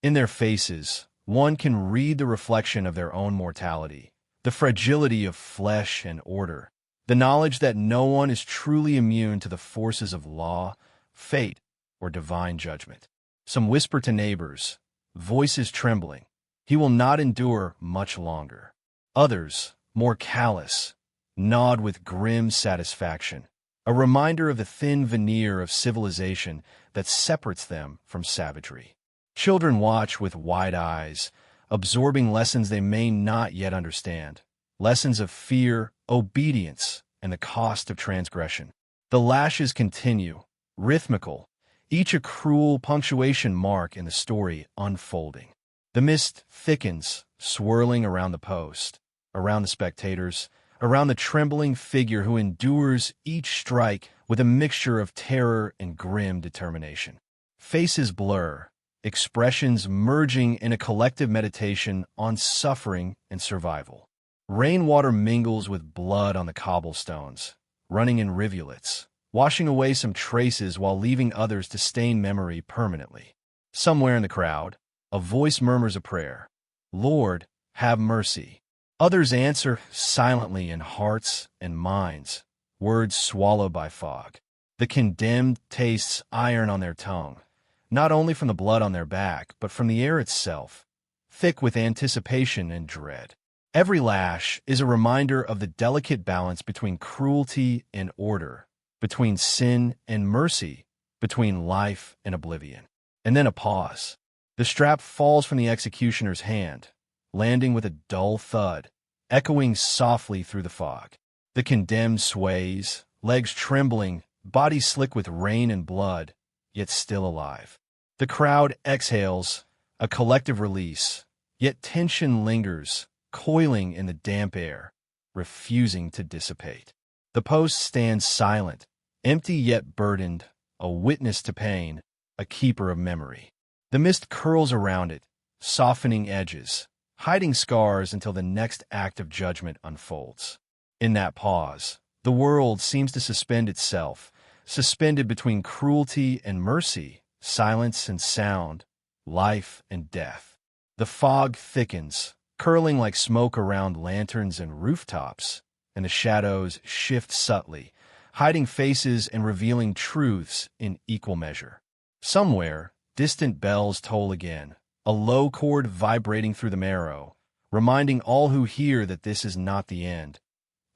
In their faces, one can read the reflection of their own mortality, the fragility of flesh and order, the knowledge that no one is truly immune to the forces of law, fate, or divine judgment. Some whisper to neighbors, voices trembling, "He will not endure much longer." Others, more callous, nod with grim satisfaction, a reminder of the thin veneer of civilization that separates them from savagery. Children watch with wide eyes, absorbing lessons they may not yet understand, lessons of fear, obedience, and the cost of transgression. The lashes continue, rhythmical, each a cruel punctuation mark in the story unfolding. The mist thickens, swirling around the post, around the spectators, around the trembling figure who endures each strike with a mixture of terror and grim determination. Faces blur, expressions merging in a collective meditation on suffering and survival. Rainwater mingles with blood on the cobblestones, running in rivulets, washing away some traces while leaving others to stain memory permanently. Somewhere in the crowd, a voice murmurs a prayer, "Lord, have mercy." Others answer silently in hearts and minds, words swallowed by fog. The condemned tastes iron on their tongue, not only from the blood on their back, but from the air itself, thick with anticipation and dread. Every lash is a reminder of the delicate balance between cruelty and order, between sin and mercy, between life and oblivion. And then a pause. The strap falls from the executioner's hand, landing with a dull thud, echoing softly through the fog. The condemned sways, legs trembling, body slick with rain and blood, yet still alive. The crowd exhales, a collective release, yet tension lingers, coiling in the damp air, refusing to dissipate. The post stands silent, empty yet burdened, a witness to pain, a keeper of memory. The mist curls around it, softening edges, hiding scars until the next act of judgment unfolds. In that pause, the world seems to suspend itself, suspended between cruelty and mercy, silence and sound, life and death. The fog thickens, curling like smoke around lanterns and rooftops, and the shadows shift subtly, hiding faces and revealing truths in equal measure. Somewhere, distant bells toll again, a low chord vibrating through the marrow, reminding all who hear that this is not the end,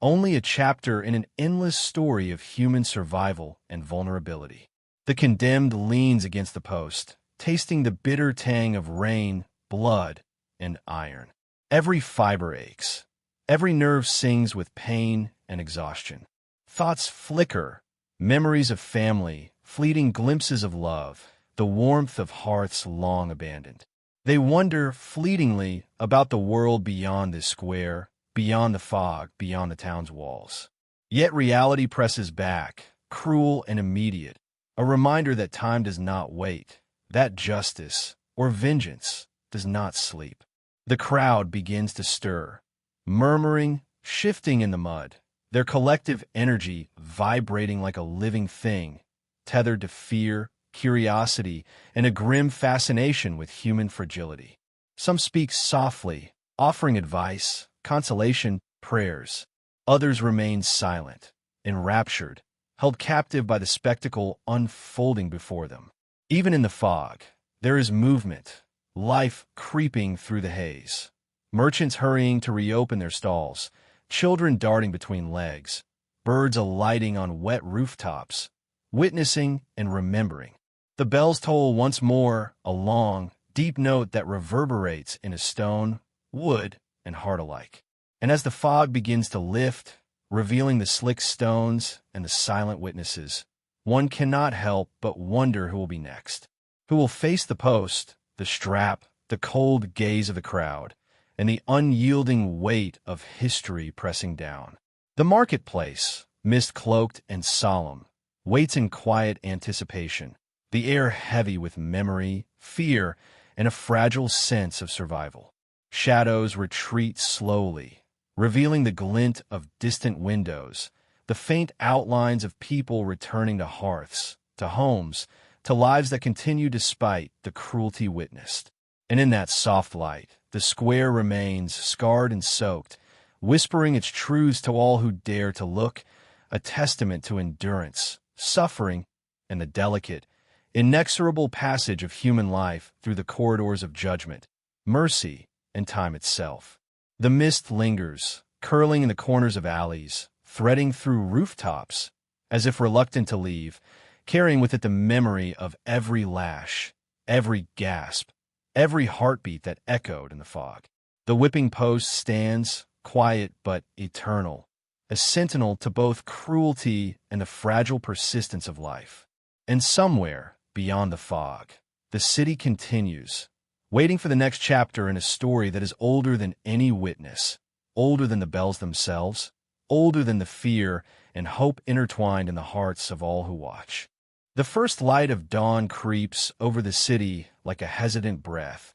only a chapter in an endless story of human survival and vulnerability. The condemned leans against the post, tasting the bitter tang of rain, blood, and iron. Every fiber aches. Every nerve sings with pain and exhaustion. Thoughts flicker, memories of family, fleeting glimpses of love, the warmth of hearts long abandoned. They wonder fleetingly about the world beyond this square, beyond the fog, beyond the town's walls. Yet reality presses back, cruel and immediate, a reminder that time does not wait, that justice, or vengeance, does not sleep. The crowd begins to stir, murmuring, shifting in the mud, their collective energy vibrating like a living thing, tethered to fear, curiosity, and a grim fascination with human fragility. Some speak softly, offering advice, consolation, prayers. Others remain silent, enraptured, held captive by the spectacle unfolding before them. Even in the fog, there is movement, life creeping through the haze. Merchants hurrying to reopen their stalls, children darting between legs, birds alighting on wet rooftops, witnessing and remembering. The bells toll once more, a long, deep note that reverberates in a stone, wood, and heart alike. And as the fog begins to lift, revealing the slick stones and the silent witnesses, one cannot help but wonder who will be next. Who will face the post, the strap, the cold gaze of the crowd, and the unyielding weight of history pressing down. The marketplace, mist-cloaked and solemn, waits in quiet anticipation, the air heavy with memory, fear, and a fragile sense of survival. Shadows retreat slowly, revealing the glint of distant windows, the faint outlines of people returning to hearths, to homes, to lives that continue despite the cruelty witnessed. And in that soft light, the square remains scarred and soaked, whispering its truths to all who dare to look, a testament to endurance, suffering, and the delicate, inexorable passage of human life through the corridors of judgment, mercy, and time itself. The mist lingers, curling in the corners of alleys, threading through rooftops, as if reluctant to leave, carrying with it the memory of every lash, every gasp, every heartbeat that echoed in the fog. The whipping post stands, quiet but eternal, a sentinel to both cruelty and the fragile persistence of life. And somewhere, beyond the fog, the city continues, waiting for the next chapter in a story that is older than any witness, older than the bells themselves, older than the fear and hope intertwined in the hearts of all who watch. The first light of dawn creeps over the city like a hesitant breath,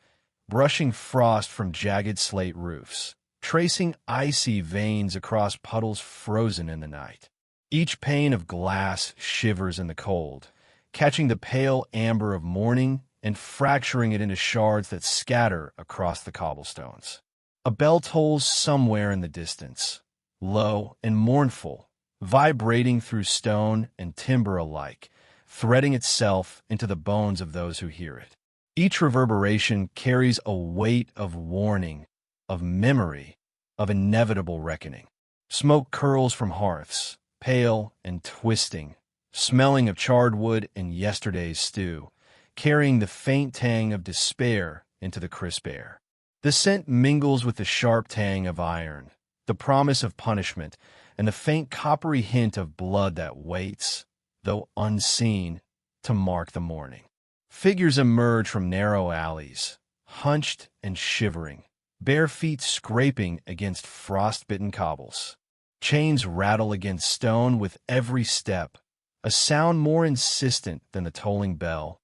brushing frost from jagged slate roofs, tracing icy veins across puddles frozen in the night. Each pane of glass shivers in the cold, catching the pale amber of morning and fracturing it into shards that scatter across the cobblestones. A bell tolls somewhere in the distance, low and mournful, vibrating through stone and timber alike, threading itself into the bones of those who hear it. Each reverberation carries a weight of warning, of memory, of inevitable reckoning. Smoke curls from hearths, pale and twisting, smelling of charred wood and yesterday's stew, carrying the faint tang of despair into the crisp air. The scent mingles with the sharp tang of iron, the promise of punishment, and the faint coppery hint of blood that waits, though unseen, to mark the morning. Figures emerge from narrow alleys, hunched and shivering, bare feet scraping against frost-bitten cobbles. Chains rattle against stone with every step, a sound more insistent than the tolling bell,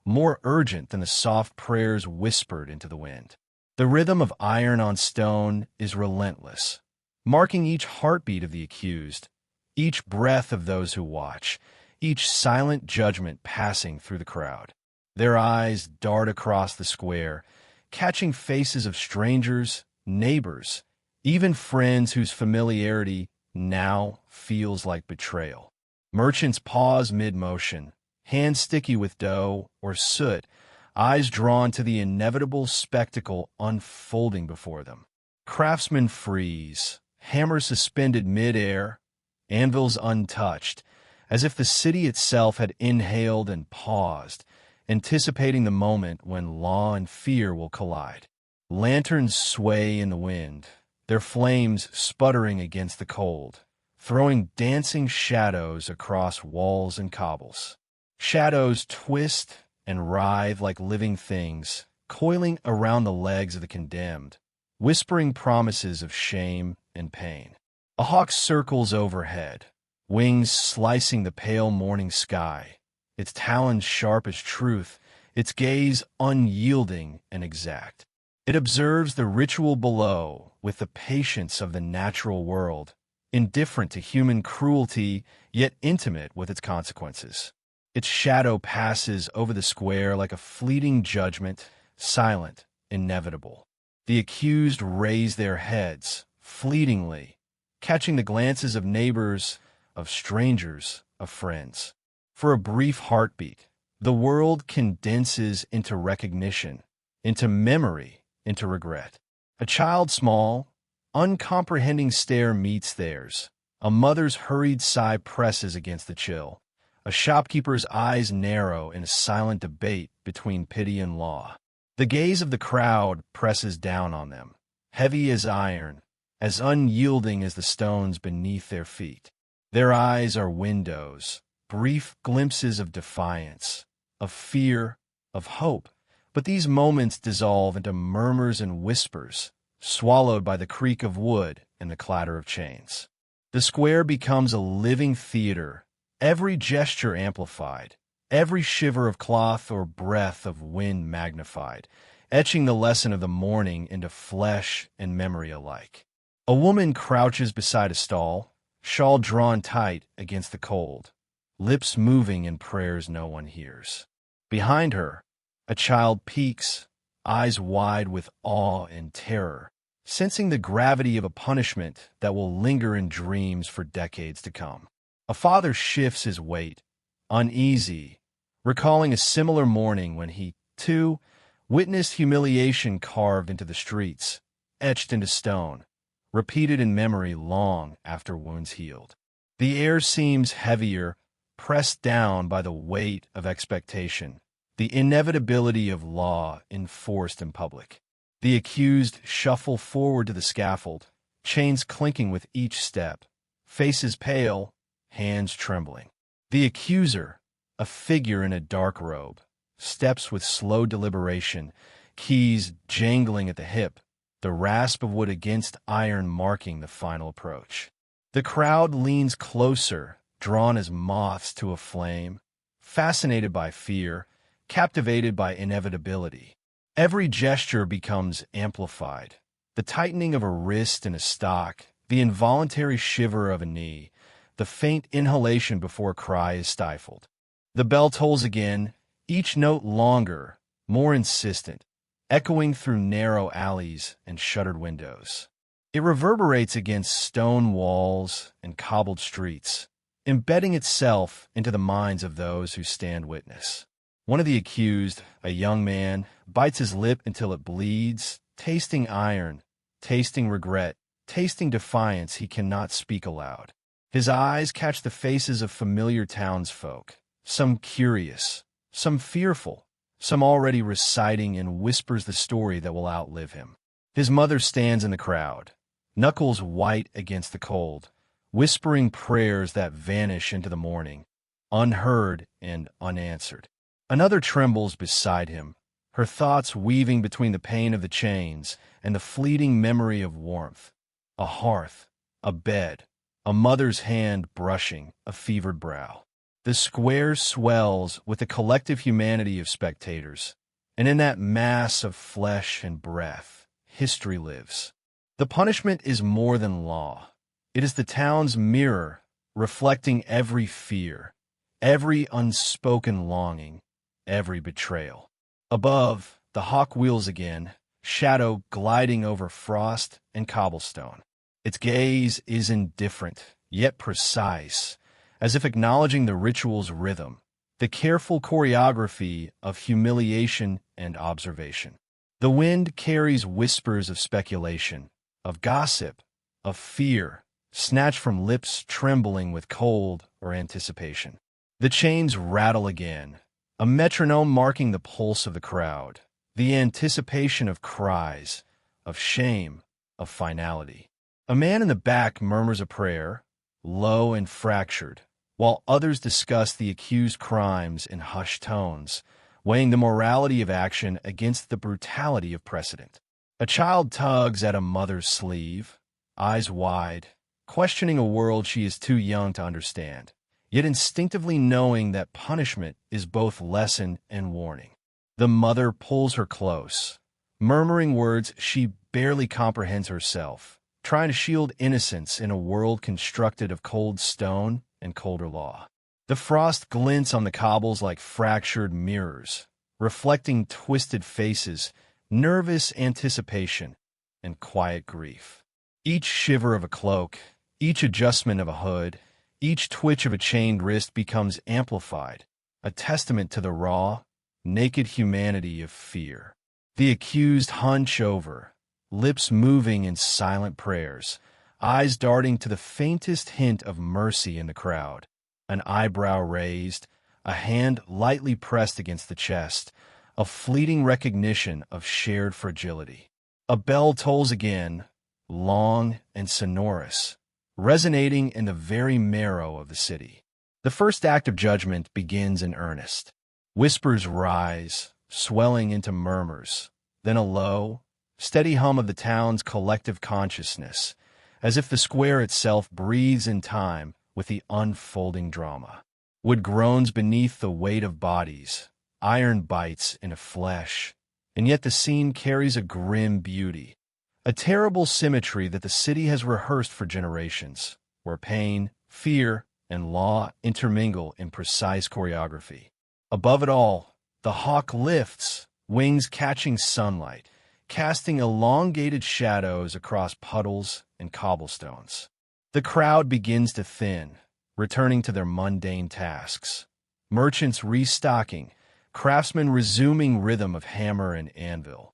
more urgent than the soft prayers whispered into the wind. The rhythm of iron on stone is relentless, marking each heartbeat of the accused, each breath of those who watch, each silent judgment passing through the crowd. Their eyes dart across the square, catching faces of strangers, neighbors, even friends whose familiarity now feels like betrayal. Merchants pause mid-motion, hands sticky with dough or soot, eyes drawn to the inevitable spectacle unfolding before them. Craftsmen freeze, hammers suspended mid-air, anvils untouched, as if the city itself had inhaled and paused, anticipating the moment when law and fear will collide. Lanterns sway in the wind, their flames sputtering against the cold, throwing dancing shadows across walls and cobbles. Shadows twist and writhe like living things, coiling around the legs of the condemned, whispering promises of shame and pain. A hawk circles overhead, wings slicing the pale morning sky, its talons sharp as truth, its gaze unyielding and exact. It observes the ritual below with the patience of the natural world, indifferent to human cruelty, yet intimate with its consequences. Its shadow passes over the square like a fleeting judgment, silent, inevitable. The accused raise their heads, fleetingly, catching the glances of neighbors, of strangers, of friends. For a brief heartbeat, the world condenses into recognition, into memory, into regret. A child's small, uncomprehending stare meets theirs. A mother's hurried sigh presses against the chill. A shopkeeper's eyes narrow in a silent debate between pity and law. The gaze of the crowd presses down on them, heavy as iron, as unyielding as the stones beneath their feet. Their eyes are windows, brief glimpses of defiance, of fear, of hope. But these moments dissolve into murmurs and whispers, swallowed by the creak of wood and the clatter of chains. The square becomes a living theater, every gesture amplified, every shiver of cloth or breath of wind magnified, etching the lesson of the morning into flesh and memory alike. A woman crouches beside a stall, shawl drawn tight against the cold, lips moving in prayers no one hears. Behind her, a child peeks, eyes wide with awe and terror, sensing the gravity of a punishment that will linger in dreams for decades to come. A father shifts his weight, uneasy, recalling a similar morning when he, too, witnessed humiliation carved into the streets, etched into stone, repeated in memory long after wounds healed. The air seems heavier, pressed down by the weight of expectation, the inevitability of law enforced in public. The accused shuffle forward to the scaffold, chains clinking with each step, faces pale, hands trembling. The accuser, a figure in a dark robe, steps with slow deliberation, keys jangling at the hip, the rasp of wood against iron marking the final approach. The crowd leans closer, drawn as moths to a flame, fascinated by fear, captivated by inevitability. Every gesture becomes amplified. The tightening of a wrist in a stock, the involuntary shiver of a knee, the faint inhalation before a cry is stifled. The bell tolls again, each note longer, more insistent, echoing through narrow alleys and shuttered windows. It reverberates against stone walls and cobbled streets, embedding itself into the minds of those who stand witness. One of the accused, a young man, bites his lip until it bleeds, tasting iron, tasting regret, tasting defiance he cannot speak aloud. His eyes catch the faces of familiar townsfolk, some curious, some fearful, some already reciting and whispers the story that will outlive him. His mother stands in the crowd, knuckles white against the cold, whispering prayers that vanish into the morning, unheard and unanswered. Another trembles beside him, her thoughts weaving between the pain of the chains and the fleeting memory of warmth. A hearth, a bed, a mother's hand brushing a fevered brow. The square swells with the collective humanity of spectators, and in that mass of flesh and breath, history lives. The punishment is more than law. It is the town's mirror, reflecting every fear, every unspoken longing, every betrayal. Above, the hawk wheels again, shadow gliding over frost and cobblestone. Its gaze is indifferent, yet precise, as if acknowledging the ritual's rhythm, the careful choreography of humiliation and observation. The wind carries whispers of speculation, of gossip, of fear, snatched from lips trembling with cold or anticipation. The chains rattle again, a metronome marking the pulse of the crowd, the anticipation of cries, of shame, of finality. A man in the back murmurs a prayer, low and fractured, while others discuss the accused crimes in hushed tones, weighing the morality of action against the brutality of precedent. A child tugs at a mother's sleeve, eyes wide, questioning a world she is too young to understand, yet instinctively knowing that punishment is both lesson and warning. The mother pulls her close, murmuring words she barely comprehends herself, trying to shield innocence in a world constructed of cold stone and colder law. The frost glints on the cobbles like fractured mirrors, reflecting twisted faces, nervous anticipation, and quiet grief. Each shiver of a cloak, each adjustment of a hood, each twitch of a chained wrist becomes amplified, a testament to the raw, naked humanity of fear. The accused hunch over, lips moving in silent prayers, eyes darting to the faintest hint of mercy in the crowd, an eyebrow raised, a hand lightly pressed against the chest, a fleeting recognition of shared fragility. A bell tolls again, long and sonorous, resonating in the very marrow of the city. The first act of judgment begins in earnest. Whispers rise, swelling into murmurs, then a low, steady hum of the town's collective consciousness, as if the square itself breathes in time with the unfolding drama. Wood groans beneath the weight of bodies, iron bites into flesh, and yet the scene carries a grim beauty, a terrible symmetry that the city has rehearsed for generations, where pain, fear, and law intermingle in precise choreography. Above it all, the hawk lifts, wings catching sunlight, casting elongated shadows across puddles and cobblestones. The crowd begins to thin, returning to their mundane tasks. Merchants restocking, craftsmen resuming rhythm of hammer and anvil.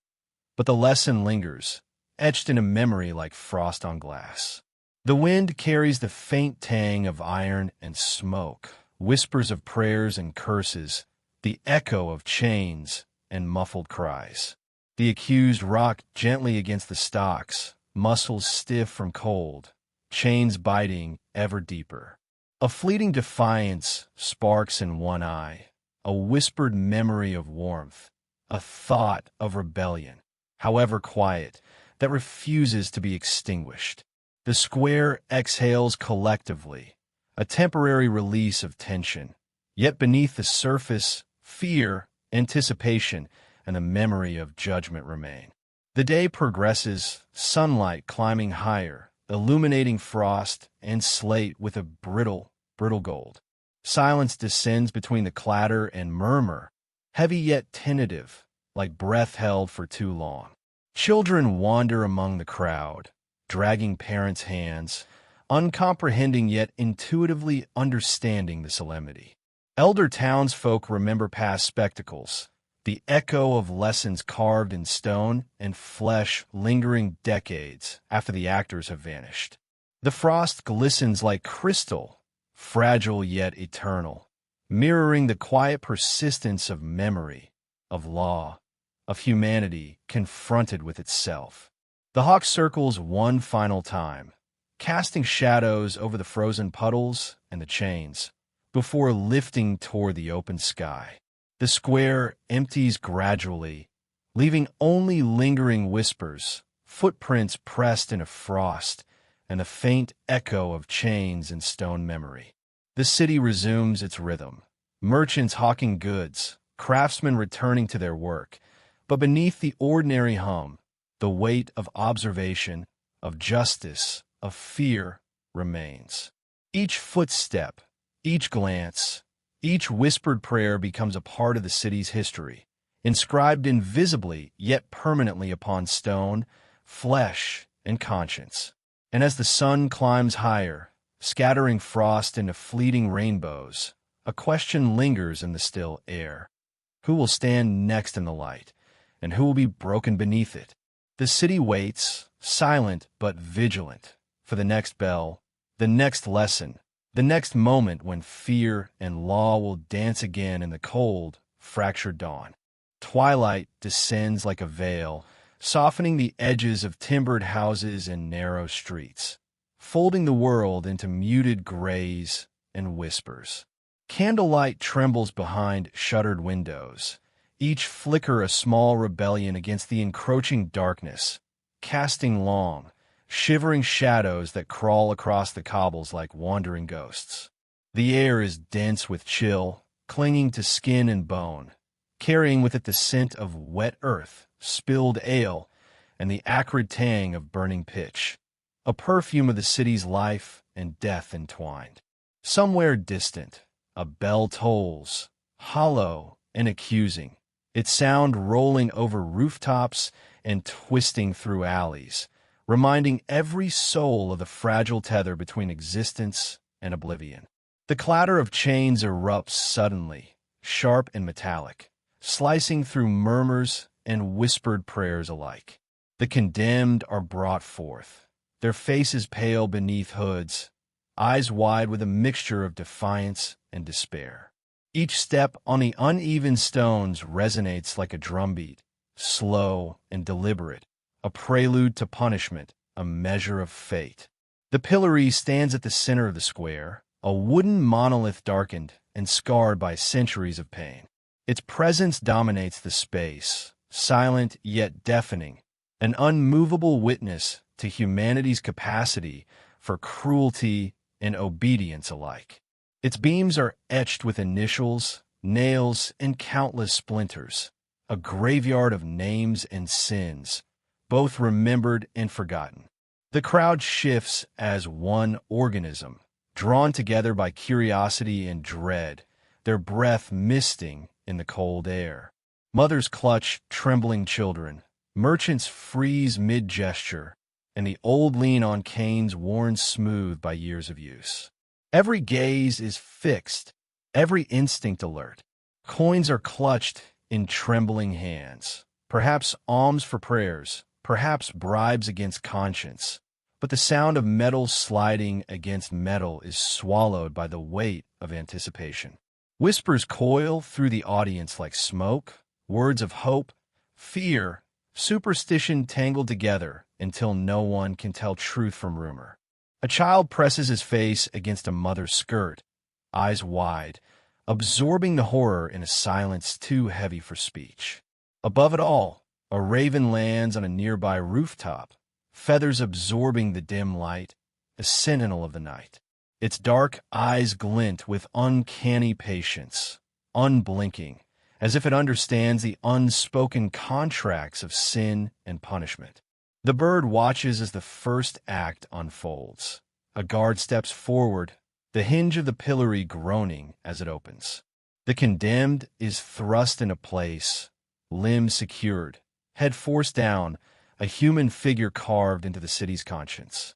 But the lesson lingers, etched into memory like frost on glass. The wind carries the faint tang of iron and smoke, whispers of prayers and curses, the echo of chains and muffled cries. The accused rock gently against the stocks, muscles stiff from cold, chains biting ever deeper. A fleeting defiance sparks in one eye, a whispered memory of warmth, a thought of rebellion, however quiet, that refuses to be extinguished. The square exhales collectively, a temporary release of tension, yet beneath the surface, fear, anticipation, and the memory of judgment remain. The day progresses, sunlight climbing higher, illuminating frost and slate with a brittle gold. Silence descends between the clatter and murmur, heavy yet tentative, like breath held for too long. Children wander among the crowd, dragging parents' hands, uncomprehending yet intuitively understanding the solemnity. Elder townsfolk remember past spectacles, the echo of lessons carved in stone and flesh lingering decades after the actors have vanished. The frost glistens like crystal, fragile yet eternal, mirroring the quiet persistence of memory, of law, of humanity confronted with itself. The hawk circles one final time, casting shadows over the frozen puddles and the chains, before lifting toward the open sky. The square empties gradually, leaving only lingering whispers, footprints pressed into frost, and a faint echo of chains and stone memory. The city resumes its rhythm, merchants hawking goods, craftsmen returning to their work, but beneath the ordinary hum, the weight of observation, of justice, of fear remains. Each footstep, each glance, each whispered prayer becomes a part of the city's history, inscribed invisibly yet permanently upon stone, flesh, and conscience. And as the sun climbs higher, scattering frost into fleeting rainbows, a question lingers in the still air. Who will stand next in the light, and who will be broken beneath it? The city waits, silent but vigilant, for the next bell, the next lesson, the next moment when fear and law will dance again in the cold, fractured dawn. Twilight descends like a veil, softening the edges of timbered houses and narrow streets, folding the world into muted grays and whispers. Candlelight trembles behind shuttered windows, each flicker a small rebellion against the encroaching darkness, casting long, shivering shadows that crawl across the cobbles like wandering ghosts. The air is dense with chill, clinging to skin and bone, carrying with it the scent of wet earth, spilled ale, and the acrid tang of burning pitch, a perfume of the city's life and death entwined. Somewhere distant, a bell tolls, hollow and accusing, its sound rolling over rooftops and twisting through alleys, reminding every soul of the fragile tether between existence and oblivion. The clatter of chains erupts suddenly, sharp and metallic, slicing through murmurs and whispered prayers alike. The condemned are brought forth, their faces pale beneath hoods, eyes wide with a mixture of defiance and despair. Each step on the uneven stones resonates like a drumbeat, slow and deliberate, a prelude to punishment, a measure of fate. The pillory stands at the center of the square, a wooden monolith darkened and scarred by centuries of pain. Its presence dominates the space, silent yet deafening, an unmovable witness to humanity's capacity for cruelty and obedience alike. Its beams are etched with initials, nails, and countless splinters, a graveyard of names and sins, both remembered and forgotten. The crowd shifts as one organism, drawn together by curiosity and dread, their breath misting in the cold air. Mothers clutch trembling children, merchants freeze mid-gesture, and the old lean on canes worn smooth by years of use. Every gaze is fixed, every instinct alert. Coins are clutched in trembling hands, perhaps alms for prayers, perhaps bribes against conscience. But the sound of metal sliding against metal is swallowed by the weight of anticipation. Whispers coil through the audience like smoke, words of hope, fear, superstition tangled together until no one can tell truth from rumor. A child presses his face against a mother's skirt, eyes wide, absorbing the horror in a silence too heavy for speech. Above it all, a raven lands on a nearby rooftop, feathers absorbing the dim light, a sentinel of the night. Its dark eyes glint with uncanny patience, unblinking, as if it understands the unspoken contracts of sin and punishment. The bird watches as the first act unfolds. A guard steps forward, the hinge of the pillory groaning as it opens. The condemned is thrust into place, limbs secured, head forced down, a human figure carved into the city's conscience.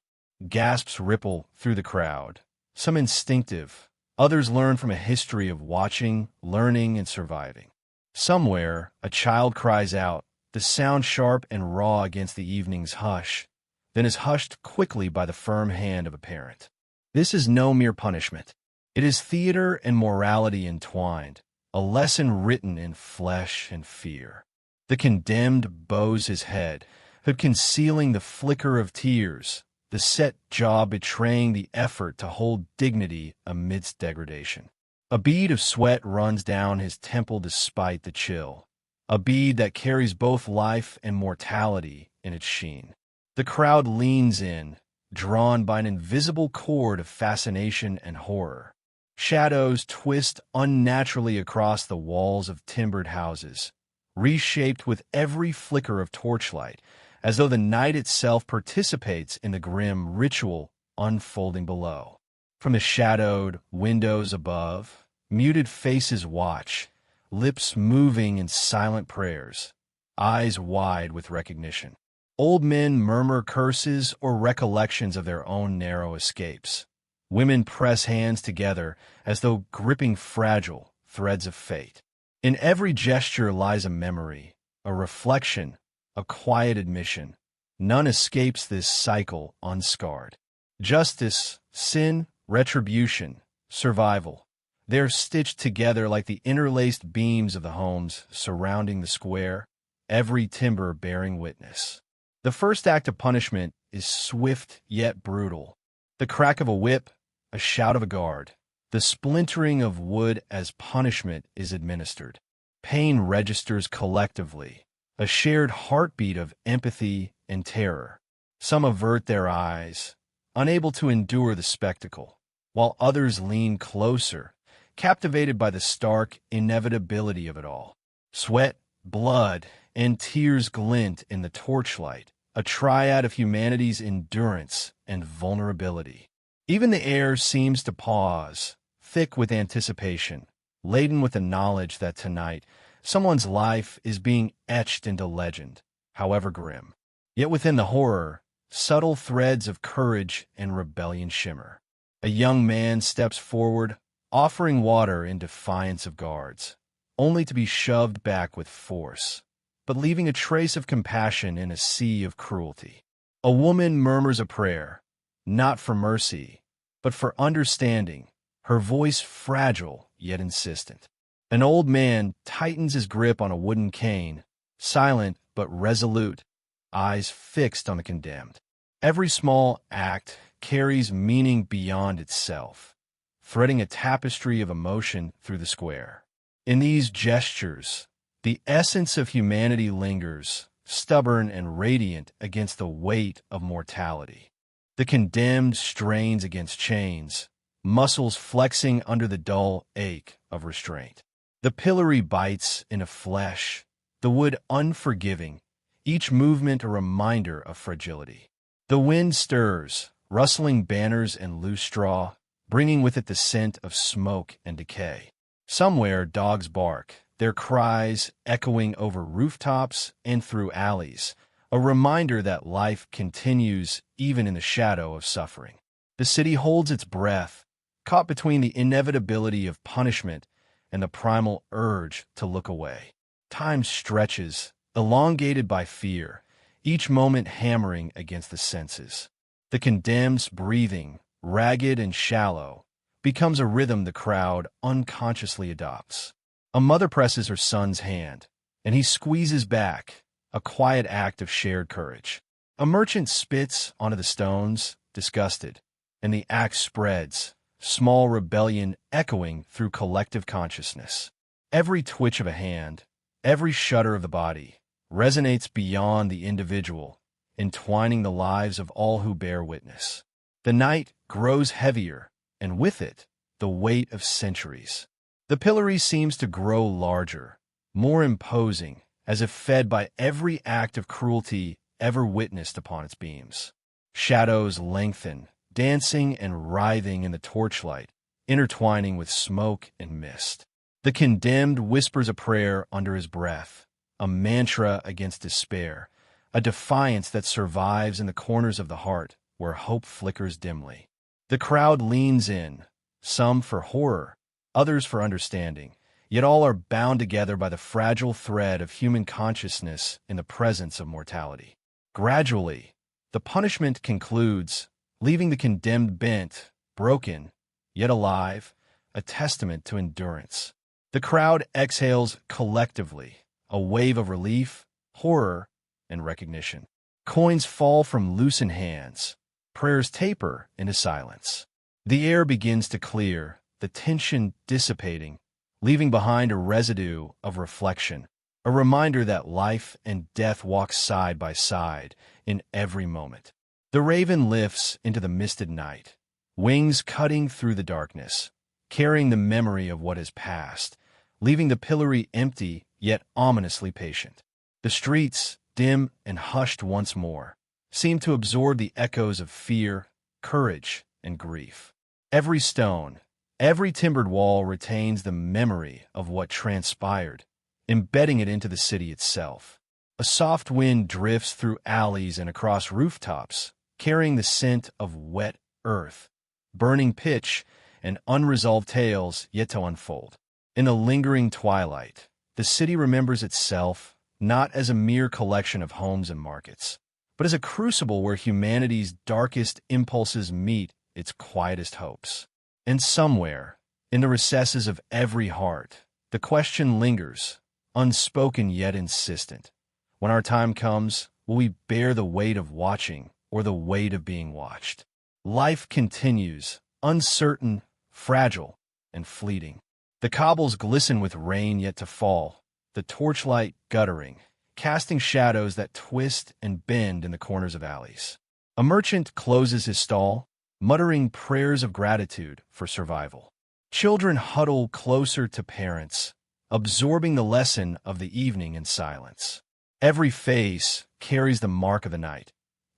Gasps ripple through the crowd, some instinctive, others learn from a history of watching, learning, and surviving. Somewhere, a child cries out, the sound sharp and raw against the evening's hush, then is hushed quickly by the firm hand of a parent. This is no mere punishment. It is theater and morality entwined, a lesson written in flesh and fear. The condemned bows his head, hood concealing the flicker of tears, the set jaw betraying the effort to hold dignity amidst degradation. A bead of sweat runs down his temple despite the chill, a bead that carries both life and mortality in its sheen. The crowd leans in, drawn by an invisible cord of fascination and horror. Shadows twist unnaturally across the walls of timbered houses, reshaped with every flicker of torchlight, as though the night itself participates in the grim ritual unfolding below. From the shadowed windows above, muted faces watch, lips moving in silent prayers, eyes wide with recognition. Old men murmur curses or recollections of their own narrow escapes. Women press hands together as though gripping fragile threads of fate. In every gesture lies a memory, a reflection, a quiet admission. None escapes this cycle unscarred. Justice, sin, retribution, survival. They're stitched together like the interlaced beams of the homes surrounding the square, every timber bearing witness. The first act of punishment is swift yet brutal. The crack of a whip, a shout of a guard, the splintering of wood as punishment is administered. Pain registers collectively, a shared heartbeat of empathy and terror. Some avert their eyes, unable to endure the spectacle, while others lean closer, captivated by the stark inevitability of it all. Sweat, blood, and tears glint in the torchlight, a triad of humanity's endurance and vulnerability. Even the air seems to pause, thick with anticipation, laden with the knowledge that tonight someone's life is being etched into legend, however grim. Yet within the horror, subtle threads of courage and rebellion shimmer. A young man steps forward, offering water in defiance of guards, only to be shoved back with force, but leaving a trace of compassion in a sea of cruelty. A woman murmurs a prayer, not for mercy, but for understanding, her voice fragile yet insistent. An old man tightens his grip on a wooden cane, silent but resolute, eyes fixed on the condemned. Every small act carries meaning beyond itself, threading a tapestry of emotion through the square. In these gestures, the essence of humanity lingers, stubborn and radiant against the weight of mortality. The condemned strains against chains, muscles flexing under the dull ache of restraint. The pillory bites into flesh, the wood unforgiving, each movement a reminder of fragility. The wind stirs, rustling banners and loose straw, bringing with it the scent of smoke and decay. Somewhere dogs bark, their cries echoing over rooftops and through alleys, a reminder that life continues even in the shadow of suffering. The city holds its breath, caught between the inevitability of punishment and the primal urge to look away. Time stretches, elongated by fear, each moment hammering against the senses. The condemned's breathing, ragged and shallow, becomes a rhythm the crowd unconsciously adopts. A mother presses her son's hand, and he squeezes back, a quiet act of shared courage. A merchant spits onto the stones, disgusted, and the axe spreads, small rebellion echoing through collective consciousness. Every twitch of a hand, every shudder of the body, resonates beyond the individual, entwining the lives of all who bear witness. The night grows heavier, and with it, the weight of centuries. The pillory seems to grow larger, more imposing, as if fed by every act of cruelty ever witnessed upon its beams. Shadows lengthen, dancing and writhing in the torchlight, intertwining with smoke and mist. The condemned whispers a prayer under his breath, a mantra against despair, a defiance that survives in the corners of the heart where hope flickers dimly. The crowd leans in, some for horror, others for understanding, yet all are bound together by the fragile thread of human consciousness in the presence of mortality. Gradually, the punishment concludes, leaving the condemned bent, broken, yet alive, a testament to endurance. The crowd exhales collectively, a wave of relief, horror, and recognition. Coins fall from loosened hands. Prayers taper into silence. The air begins to clear, the tension dissipating, leaving behind a residue of reflection, a reminder that life and death walk side by side in every moment. The raven lifts into the misted night, wings cutting through the darkness, carrying the memory of what has passed, leaving the pillory empty yet ominously patient. The streets, dim and hushed once more, seem to absorb the echoes of fear, courage, and grief. Every stone, every timbered wall retains the memory of what transpired, embedding it into the city itself. A soft wind drifts through alleys and across rooftops, carrying the scent of wet earth, burning pitch, and unresolved tales yet to unfold. In the lingering twilight, the city remembers itself not as a mere collection of homes and markets, but as a crucible where humanity's darkest impulses meet its quietest hopes. And somewhere, in the recesses of every heart, the question lingers, unspoken yet insistent. When our time comes, will we bear the weight of watching or the weight of being watched? Life continues, uncertain, fragile, and fleeting. The cobbles glisten with rain yet to fall, the torchlight guttering, casting shadows that twist and bend in the corners of alleys. A merchant closes his stall, muttering prayers of gratitude for survival. Children huddle closer to parents, absorbing the lesson of the evening in silence. Every face carries the mark of the night,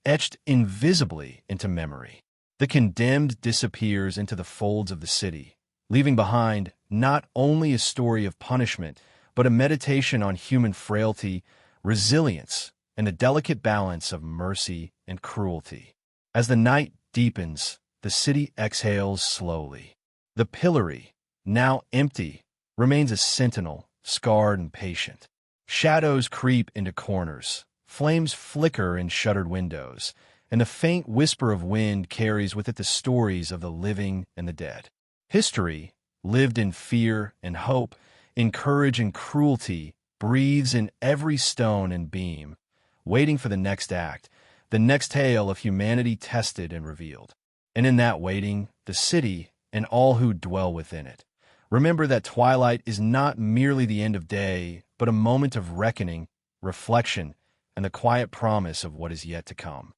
etched invisibly into memory. The condemned disappears into the folds of the city, leaving behind not only a story of punishment, but a meditation on human frailty, resilience, and the delicate balance of mercy and cruelty. As the night deepens, the city exhales slowly. The pillory, now empty, remains a sentinel, scarred and patient. Shadows creep into corners, flames flicker in shuttered windows, and the faint whisper of wind carries with it the stories of the living and the dead. History, lived in fear and hope, in courage and cruelty, breathes in every stone and beam, waiting for the next act, the next tale of humanity tested and revealed. And in that waiting, the city and all who dwell within it remember that twilight is not merely the end of day, but a moment of reckoning, reflection, and the quiet promise of what is yet to come.